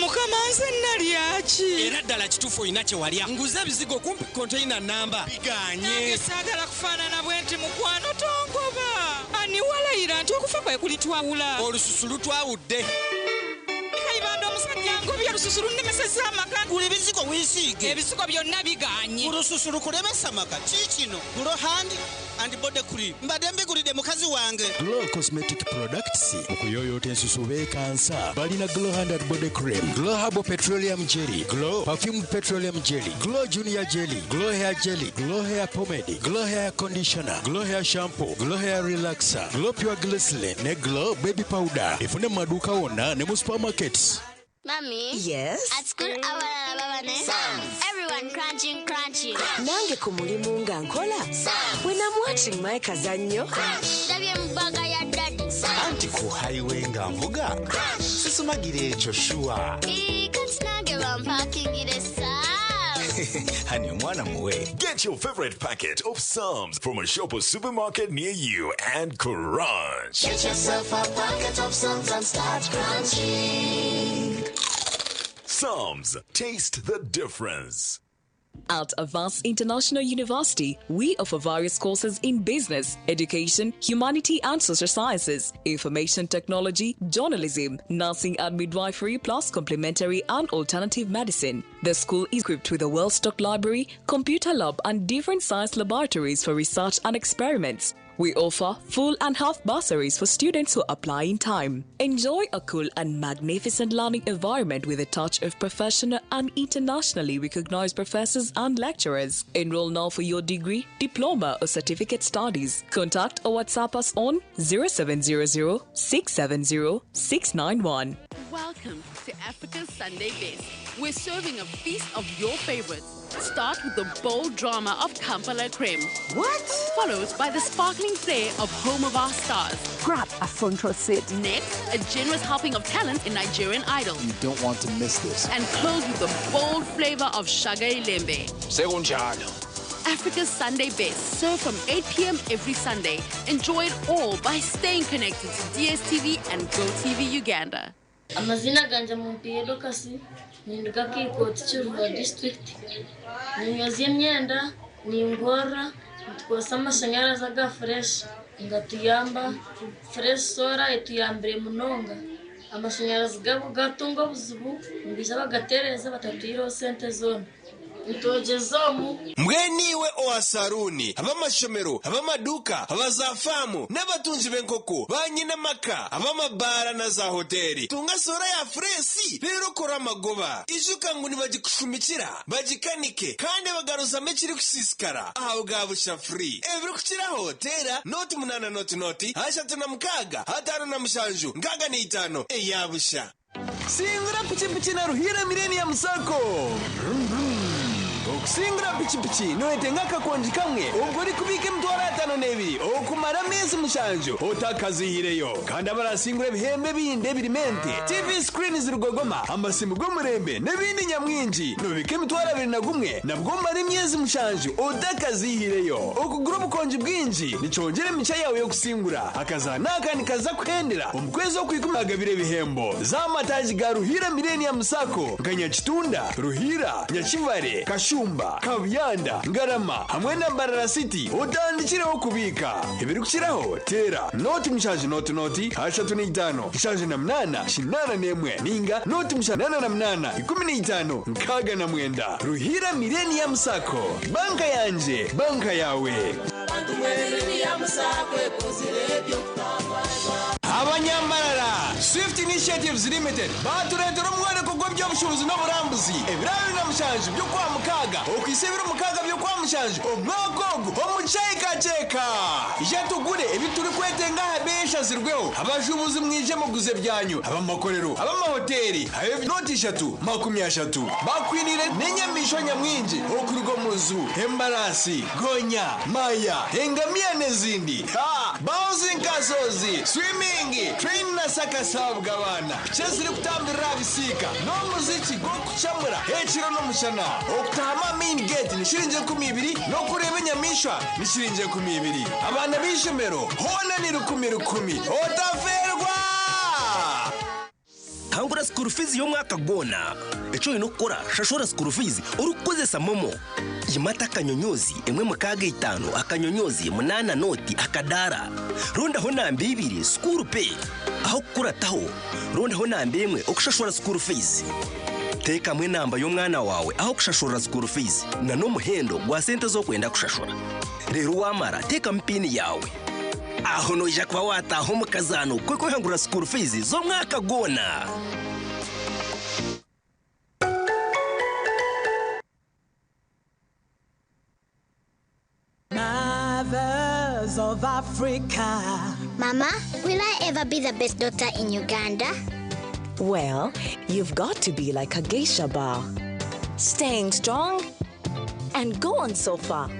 Mukamanze nalyachi era ddala kitufu inache walya nguza bizigo kumpi container namba biganye sagala kufanana bwenti mukwano tongoba ani walayira nti okufa kwe kulitwawula olususulu twawudde kaibanda omusajja ngobya olususulu nemeseza amaka guli bizigo wisiige ebisigo byonna biganye olususulu kulemesa amaka kikino gulo hand and body cream mbadde mbigulidde mukazi wange Glow Cosmetic Products okuyoyota ensusu beekansa balina Glow Hand and Body Cream, Glow Herbal Petroleum Jelly, Glow Perfumed Petroleum Jelly, Glow Junior Jelly, Glow Hair Jelly, Glow Hair Pomade, Glow Hair Conditioner, Glow Hair Shampoo, Glow Hair Relaxer, Glow Pure Glycerin ne Glow Baby Powder. Ifune maduka wonna ne mu supermarkets. Mommy? Yes? At school, our Babane? Sam. Everyone crunching. Nange ku mulimu nga nkola. When I'm watching my kazanyo. Ndabye mbaga ya daddy. Anti ku highway nga mvuga. Susumagire Joshua. Kati nange bampakingire Honey, mwana muwe. Get your favorite packet of Psalms from a shop or supermarket near you and crunch. Get yourself a packet of Psalms and start crunching. Psalms, taste the difference. At Avance International University, we offer various courses in business, education, humanity and social sciences, information technology, journalism, nursing and midwifery, plus complementary and alternative medicine. The school is equipped with a well-stocked library, computer lab and different science laboratories for research and experiments. We offer full and half bursaries for students who apply in time. Enjoy a cool and magnificent learning environment with a touch of professional and internationally recognized professors and lecturers. Enroll now for your degree, diploma or certificate studies. Contact or WhatsApp us on 0700 670 691. Welcome to Africa's Sunday Best. We're serving a feast of your favorites. Start with the bold drama of Kampala Creme. What? Followed by the sparkling flair of Home of Our Stars. Grab a front row seat. Next, a generous helping of talent in Nigerian Idol. You don't want to miss this. And close with the bold flavor of Shaga Ilembe. Africa's Sunday Best, served from 8 p.m. every Sunday. Enjoy it all by staying connected to DSTV and GoTV Uganda. Amazina ganja mumpiyedo kasi ninduka kikoti cy'Uruva district ninyoza imyenda ningora twosa amashanyarazi aga fresh ngatuyamba fresh sora etuyambire munonga amashanyarazi gabo gatunga buzubu mbija bagatereza batatuyiro sente zone ntogezomu mweniwe oasaruni abamashomero abamaduka abazafamu n'abatunzi b'enkoko banyina maka abamabara na za hoteli tunga sora ya fresi rero kora amagoba ijuka ngo nibagikushumikira bagikanike kandi bagaruza mekiri kusisikara aho gabusha free ebiri kukira hotela noti munana noti ashatu na mukaga hatano na mushanju ngaga ni 5 eyabusha singura pichipichi na ruhira millennium sako Singura pichipichi noetenga kakonji kamwe ubwo kubike mtwara 5 okumara mezi mushanjo otakazihireyo kandi abarasingura bihembe binde birimente TV screen zirugogoma amasimu gomurembe nebindi nyamwinji nobike mtwara 21 nabwo mari myezi mushanjo otakazihireyo okugura bukonji bwinji nicongere micha yawe yo kusingura akazana kandi kaza kuhendera umukwezi okwikumaga bihembo za mataji ga ruhira millennium sako nganya chitunda ruhira nyachivare kashumba Kabyanda Ngarama hamwe na Barara City utandikireho kubika ibiri gukiraho tera noti mushaje noti hashatu ni 5 ishaje na 8 shinana nemwe ninga noti mushanana na 8 15 nkaga na mwenda ruhira millennium sako banka yanje banka yawe Abanyambarara Swift Initiatives Limited baturetera umwana kugwa by'obushobozi n'uburambuzi ebirabi na mushanje byo kwa mukaga okwisebera mukaga byo kwa mushanje obwakogo omucyayikaceka ijatugure ebituri kwetenga habesha zirweho abashubuzi mwije muguze byanyu abamakorero abamahoteli ayo noti 30 bakwinire nenyamisho nyamwinji okurugo muzu embarasi gonya maya engamia nezindi bouncing kasozi swimming train na sakasabwa abana cyezire kutambira bisika no muziki go kucamura heciro no mushana okutama main gate ni shirinje 12 no kureba nyamisha ni shirinje 12 abana bishemero hona ni 10 otaferwa kangura school fees yo mwaka gona eco inokora shashora school fees urukozesa momo yimata kanyonyozi emwe mukaga 5 akanyonyozi 8 noti akadara ronda ho nambe 2 school pay aho kurataho ronda ho nambe emwe okushashora school fees teka mwe namba yo mwana wawe aho kushashora school fees na no muhendo gwa sente zo kwenda kushashora rero wamara teka mpini yawe aho noja kwa wataho mukazano kweko hangura school fees zo mwaka gona Mothers of Africa. Mama, will I ever be the best doctor in Uganda? Well, you've got to be like a geisha bar. Staying strong and go on so far.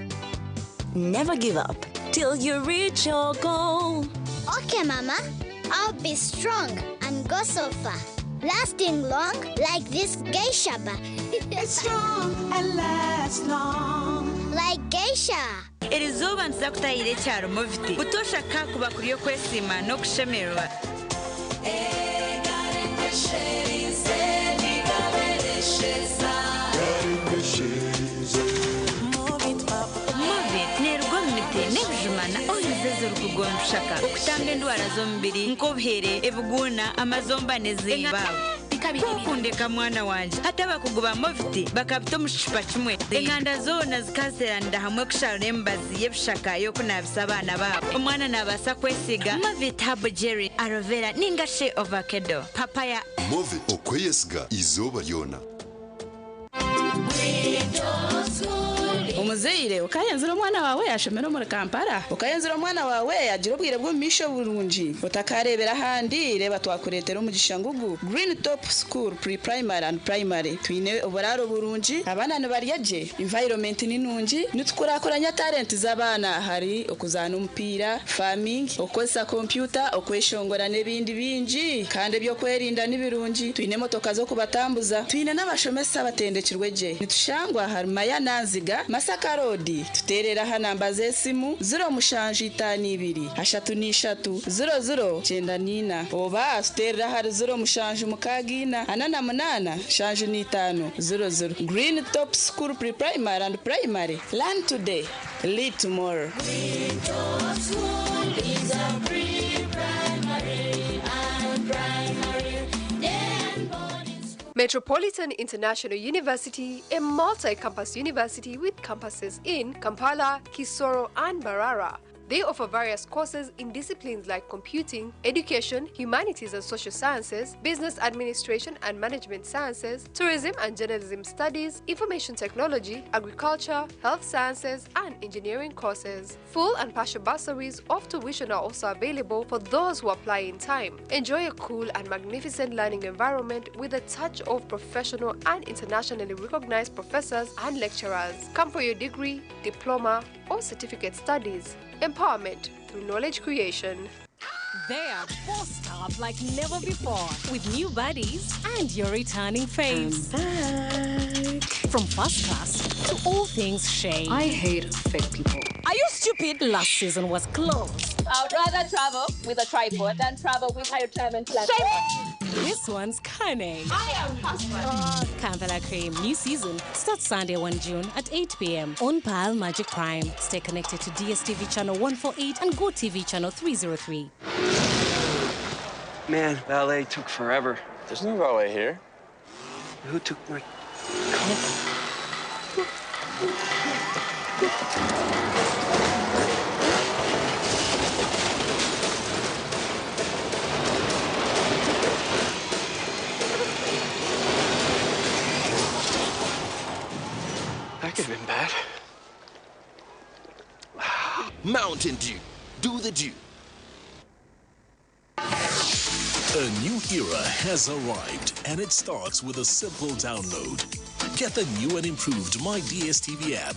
Never give up till you reach your goal. Okay, Mama. I'll be strong and go so far. Lasting long like this geisha bar. It's strong and lasts long. Like geisha. Erizuba nza kutayire cyaro mufite utosha kakuba kuriyo kwesima no kushemerwa. Nebjumana oyizezuru kugonshaka okutambe ndwara zo mbiri nkobhere ebuguna amazomba nezimba kukundeka mwana wanje hataba kuguba mofiti bakabito mushipa kimwe enganda zona zikaseranda hamwe kushara embazi yebshaka yo kunabisa abana babo umwana nabasa kwesiga Movit Habo Jerry aloe vera ningashe avocado papaya Movit okweyesiga izoba lyona. Umuzeire ukayenzera umwana wawe yashomera muri Kampala ukayenzera umwana wawe agira ubwire bwo misho burungi utakarebera handi reba twakuretera umugisha ngugu Green Top School Pre-Primary and Primary twine uburaro burungi abana nibariyaje environment ninungi nitukurakoranya talent z'abana hari okuzana umupira farming okwesa computer okweshongora nebindi bingi kandi byo kwerinda nibirungi twine motoka zo kubatambuza twine n'abashomesa batendekirweje nitushangwa harumaya nanziga Sakarodi tuterera hanamba zesimu 0 hashatu nishatu 00 oba tuterera hari 0 mukagina anana munana shanju nitano 00 Green Top School Pre-Primary and Primary. Learn today, lead tomorrow. Green Top School is a pre-primary and primary. Metropolitan International University, a multi-campus university with campuses in Kampala, Kisoro, and Barara. They offer various courses in disciplines like computing, education, humanities and social sciences, business administration and management sciences, tourism and journalism studies, information technology, agriculture, health sciences, and engineering courses. Full and partial bursaries of tuition are also available for those who apply in time. Enjoy a cool and magnificent learning environment with a touch of professional and internationally recognized professors and lecturers. Come for your degree, diploma, or certificate studies. Empowerment through knowledge creation. They are bossed up like never before with new buddies and your returning faves. From first class to all things shade. I hate fake people. Are you stupid? Last season was closed. I would rather travel with a tripod than travel with high retirement plan. This one's cunning. I am husband. Kampala Cream, new season starts Sunday 1 June at 8 p.m. on Pile Magic Prime. Stay connected to DSTV channel 148 and GoTV channel 303. Man, ballet took forever. There's no ballet here. Who took my That could have been bad. Mountain Dew. Do the Dew. A new era has arrived, and it starts with a simple download. Get the new and improved My DSTV app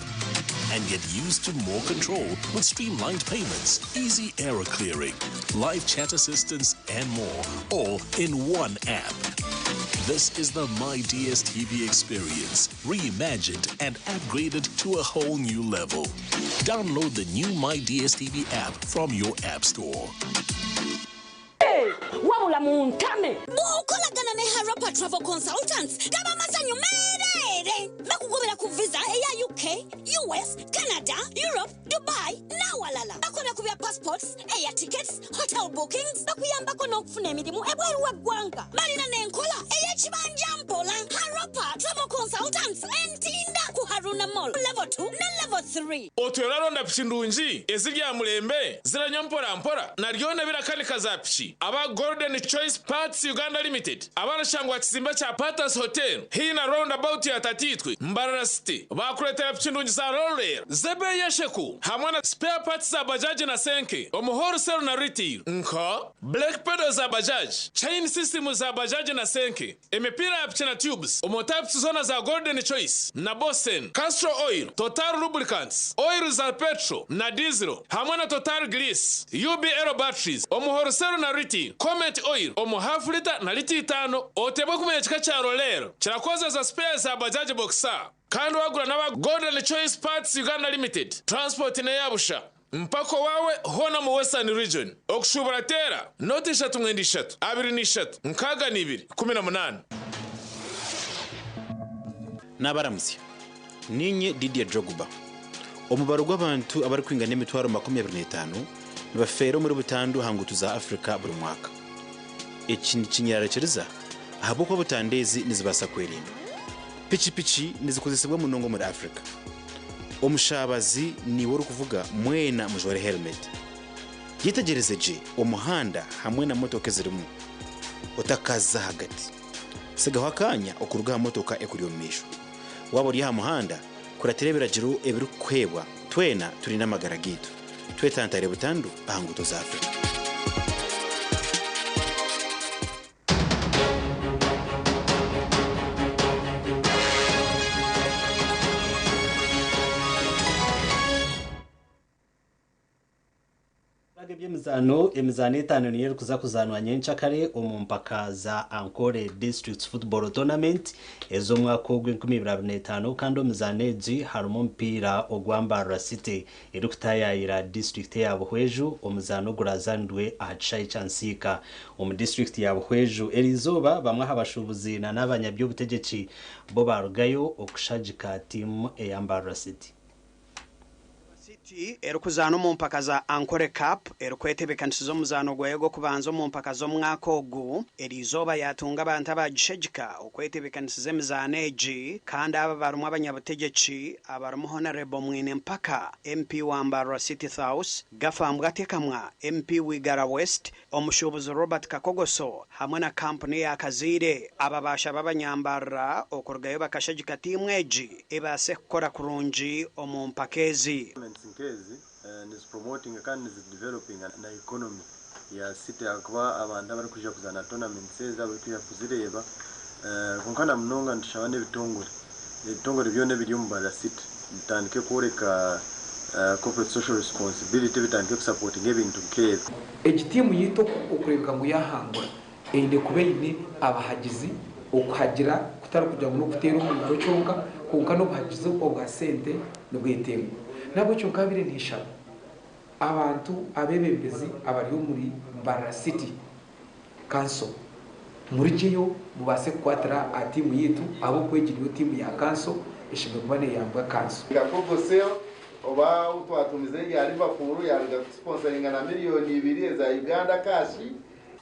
and get used to more control with streamlined payments, easy error clearing, live chat assistance, and more, all in one app. This is the My DSTV experience, reimagined and upgraded to a whole new level. Download the new My DSTV app from your app store. Wabula muntame. Bukolagana ne Harapa Travel Consultants. Gaba masanyu mere. Bakugobera ku visa eya UK, US, Canada, Europe, Dubai, na walala. Bakona kubya passports, eya tickets, hotel bookings, bakuyambako n'okufuna emirimu ebweru w'eggwanga. Balina n'enkola eya kibanja mpola. Harapa Travel Consultants entinda ku Haruna Mall level 2 na level 3. Otweraronda pishindunji ezirya mulembe ziranya mpora naryone birakali kazapishi aba Golden Choice Parts Uganda Limited abana shangwa kizimba cha Patas Hotel hina roundabout ya Tatitwe Mbarara City bakuletera pishindunji za roller zebe yesheku hamwe na spare parts za bajaji na senke omuhoro sell na retail nka black pedals za bajaji chain system za bajaji na senke emipira ya pichina tubes omotypes zona za Golden Choice na Bosen Castro Oil Total Lubricants, Oil za Petrol na Diesel, hamwe na Total Grease, UBL Batteries, omuhorosero na Riti, Comet Oil, omu half liter na liti 5, otebwe kumenya kika kya rolero, kirakoze za spares za Bajaj Boxer. Kandi wagura n'aba Golden Choice Parts Uganda Limited, transport ne yabusha. Mpako wawe hona mu Western Region. Okushubura tera, noti 3 23, nkaga ni 2, 18. N'abaramusi. Ninye Didier Drogba. Omubaro gw'abantu abari kwinga n'emitwaro 25 nibafero muri butandu hangutu za Afrika buri mwaka. Iki kinyararekeriza ahabo ko butandezi nizibasa kwerinda. Pichi nizikozesebwa munongo muri Afrika. Omushabazi ni wori kuvuga mwena mujware helmet. Yitegereze je umuhanda hamwe na motoka zirimu. Utakaza hagati. Sigaho akanya okuruga motoka ekuryomisho. Wabori ya muhanda kuraterebera jiro ebiru kwebwa twena turi n'amagara gitu. Twetantare butandu ahanguto za Afrika. Emizano itanu niyo kuza kuzanwa nyenchakare omumpaka za Ankole District Football Tournament ezo mwaka ogw'2025 kandi omizano egi harimo mpira ogwambara City eri kutayayira district ya Buhweju omuzano gurazandwe ahachayi chansika omu district ya Buhweju erizoba bamwe habashubuzi na n'abanyabyobutegeki bo barugayo okushagika team eyambara City. Erukuzano mu mpaka za Ankole Cup erukwetebekanisizo muzano gwego kubanzo mu mpaka zo mwaka ogu erizoba yatunga abantu abagishegika okwetebekanisize emizano egi kandi aba barumwe abanyabutegeki abarumu honorable mwine mpaka MP wambara City House gafambwa tekamwa MP Wigara West omushubuzi Robert Kakogoso hamwe na company ya Kazire ababasha babanyambara okurugayo bakashegika timu egi ebase kukora kurungi omu mpakezi is promoting and is developing an economy ya City akwa abantu abari kuja kuzana tournaments zabo kuya kuzireba konkana mnonga ndishabane bitongore byone biri mu Mbara City bitandike kureka corporate social responsibility bitandike supporting ebintu keza egitimu yito okurebwa ngo yahangura ende kubeyine abahagizi okuhagira kutara kuja ngo kutera umuntu cyonka konka no bahagize obwa sente no bwitemu nabo cyo kabire ntisha abantu abebembezi abariyo muri Mbara City Council muri giyo mubase kwatara atimu yitu abo kwegiriyo timu ya Council ishimwe kubane yambwa Council gakogo seo oba utwatumize ya Liverpool ya sponsoringa na miliyoni 2 za Uganda kashi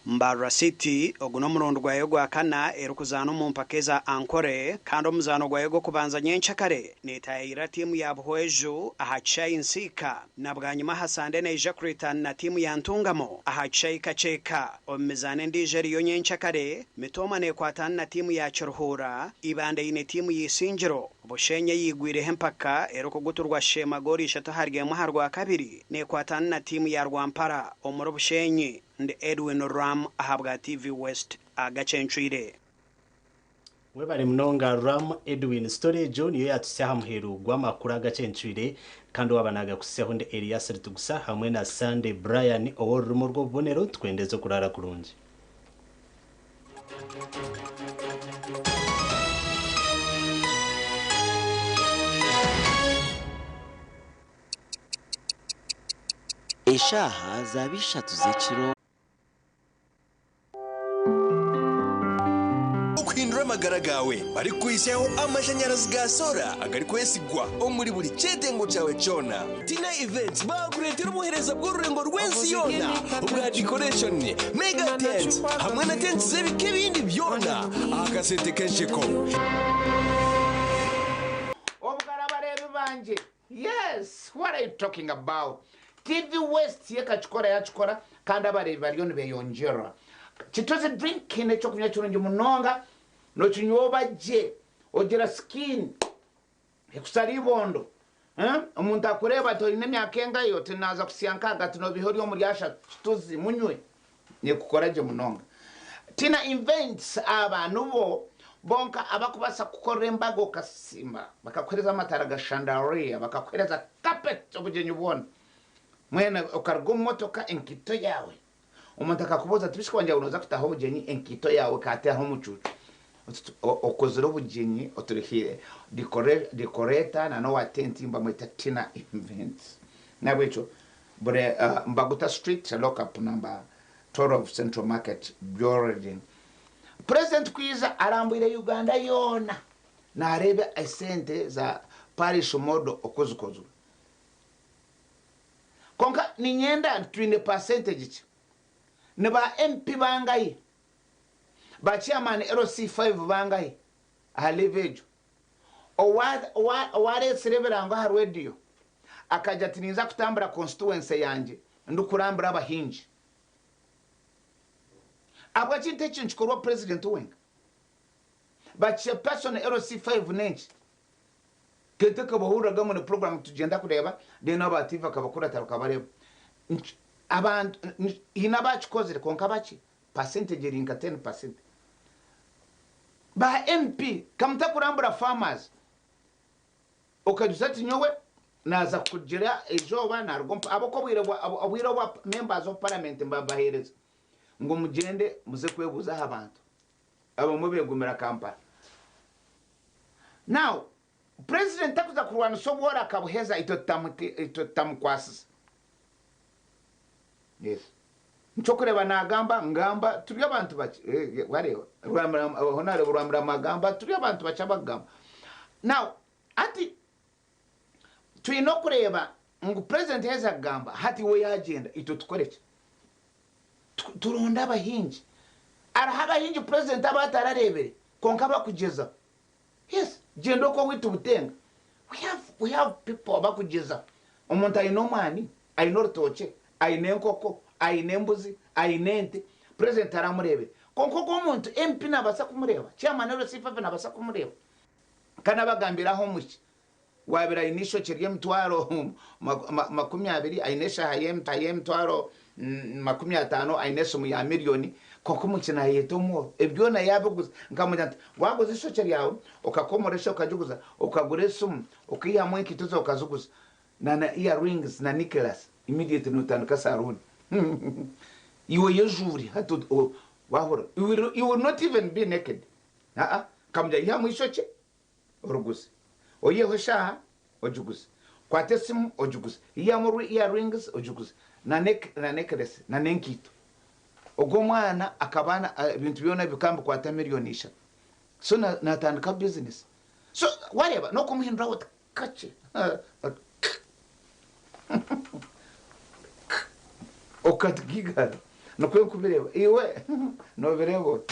Mbara City oguno murondo gwayo gwa kana erukuzano mu mpake za Ankole kandi omuzano gwayo go kubanza nyenchakare netayira timu ya Buhweju ahachayi nsika na bwanyuma hasande na Jacretan na timu ya Ntungamo ahachayi kacheka omizane ndijeri yo nyenchakare mitoma ne kwatana na timu ya Chirhura ibande ine timu yisinjiro Bushenye yigwire hempaka erukuguturwa shema gori shato harge muharwa kabiri ne kwatana na timu ya Rwampara omuro Bushenye ndi Edwin Ram ahabwa TV West Agacencwire webari mnonga Ram Edwin story John yo yatusyaha muheru gwamakuru Agacencwire kandi wabanaga kusyaho ndi Elias Rutugusa hamwe na Sunday Brian oworumo rwo bonero twendeze kurara kurungi eshaha zabishatu z'ekiro okuhindura amagara gawe bari kwisyaho amashanyarazi ga sora agari kwesigwa omuri buri cyetengo cyawe cyona Tina Events bakuretera umuhereza bw'ururengo rw'ensi yona ubwa decoration mega tent hamwe na tent z'ebike bindi byona akasente kenshiko obugara barebe banje. Yes, what are you talking about? TV West yekachikora yachikora kandi abarebe bariyo nibeyongera chitoze drink necho kunywa chirungi munonga no chinyoba je ogera skin ekusari ibondo umuntu akureba to ine myaka yote naza kusyankaga tuno bihori muri yasha tuzi munywe ne kukora je munonga Tina Events abantu bo bonka abakubasa kukorera embago kasima bakakwereza amatara gashandariya bakakwereza carpet obugenyi ubona mwene ukargo motoka enkito yawe umuntu akakuboza ati bishikwanjye unoza kutaho obugenyi enkito yawe kate aho mucucu okozera obugenyi oturihire decorator na no attenti mbamwita tina events nabwecho bure Mbaguta Street lock up number 12 Central Market Building. President Kwiza arambwire Uganda yona na arebe esente za parish modo okozukozu konka ninyenda twine percentage ki ne ba MP bangayi ba chairman LC5 bangayi halevejo oware sereberango ha radio akaja tiniza kutambura constituency yanje ndukurambura abahinji abwachinte chinchikorwa president wenga bache person LC5 nenchi kete kabahura gamo ne program tugenda kureba deno abativa kabakura taruka bareba abantu inabachikoze konka bachi percentage rinka 10% ba MP kamta kurambura farmers okajusati nyowe naza kugira ejoba narugompa aboko bwira members of parliament mbabahereza ngo mugende muze kwebuza abantu abo mubegumira Kampala. Now president takuza kurwana sobora kabuheza itotamkwasisa yes nchokureba nagamba ngamba turi abantu bachi wareo honare buramira magamba turi abantu bacha bagamba. Now ati twino kureba ngo president heza gamba hati we agenda itotukoreke turonda abahinji arahaba hinji president abatararebere konka bakugeza yes gendo ko witu butenga we have people abakugeza umuntu ayino mani ayino rutoke ayine nkoko ayine mbuzi ayinente president aramurebe konko ko umuntu MP nabasa kumureba chairman LC5 nabasa kumureba kana bagambiraho muki wabira inisho kirye mtwaro makumyabiri ainesha hayem mtwaro makumyatano ainesha mu ya miliyoni koko mukina yetomo ebyo na yabuguza nkamujanta waguze isho kiryawe ukakomoresha ukajuguza ukagure sumu ukiya mu ikituzo ukazuguza na earrings na necklace immediately nutanduka saruni iwe yejuri hatu wahora you will not even be naked kamja ya mu isho cye uruguze oyeho shaha ojuguze kwate simu ojuguze iyamuru earrings ojuguze na necklace na nenkito ogwo mwana akabana ibintu byona bikambu kwata miliyoni isha so natandika business so whatever no kumuhindura what kache okatgiga no kwekubireba iwe no birebo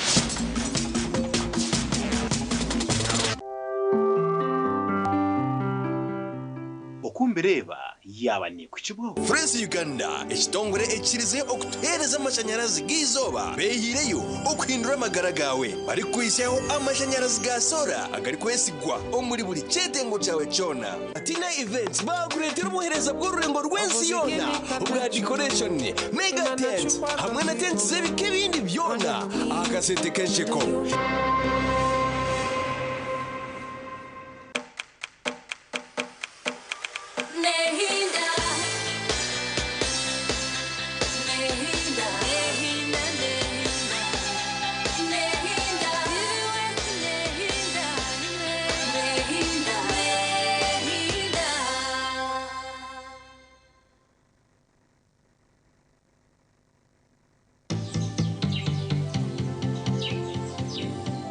okumbireba yaba ni kukibuho Fresh Uganda ekitongore ekirize okutereza amashanyarazi gizoba behireyo okuhindura amagara gawe bari kwisaho amashanyarazi ga sola agari kwesigwa omuri buri cyetengo cyawe cyona Atina Events bakuretera ubuhereza bw'ururengo rw'ensi yona ubwa decoration mega tent hamwe na tent zebike bindi byona akasente kensheko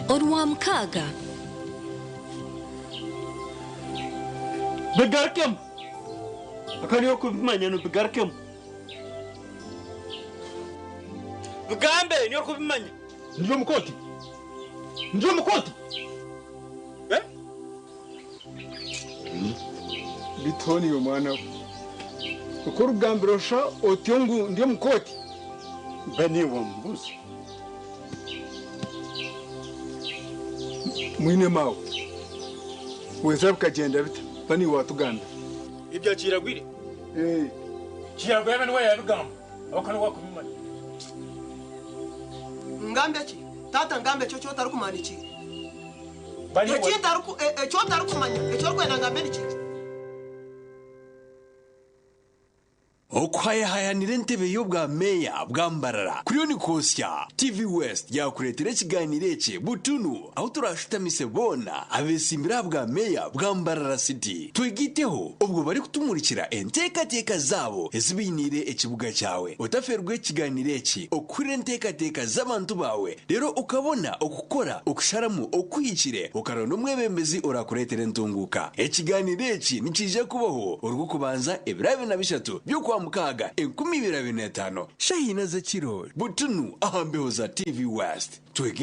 Onwamkaga Begarkem akaniyo kubimanya no begarkem Bugambe niyo kubimanya Ndio mukoti Bitoni yo mwana ukuru gambirosha otyongu ndio mukoti bani wa mbuzi mwine mawe weza bukagenda bita bani watuganda ibyo kiragwire kiragwire bani wayabigamba abakano wakubimanya ngambe ki tata ngambe cyo cyo tarukumanikira okwayahayanira entebe y'obwa meya bwambarara kuriyo ni kosya TV West yakuretera ikiganiro eki butunu aho turashutamise bona abesimbira bwa meya bwambarara city twigiteho ubwo bari kutumurikira entekateka zabo ezibinire ekibuga cyawe utaferwe ikiganiro eki okure entekateka z'abantu bawe rero ukabona okukora okusharamu okwikire ukarona umwebembezi urakuretera entunguka ikiganiro eki nikije kubaho urwo kubanza ebirabe na bishatu byo mukaga 2025 shahina za kiro butunu ahambeho za TV West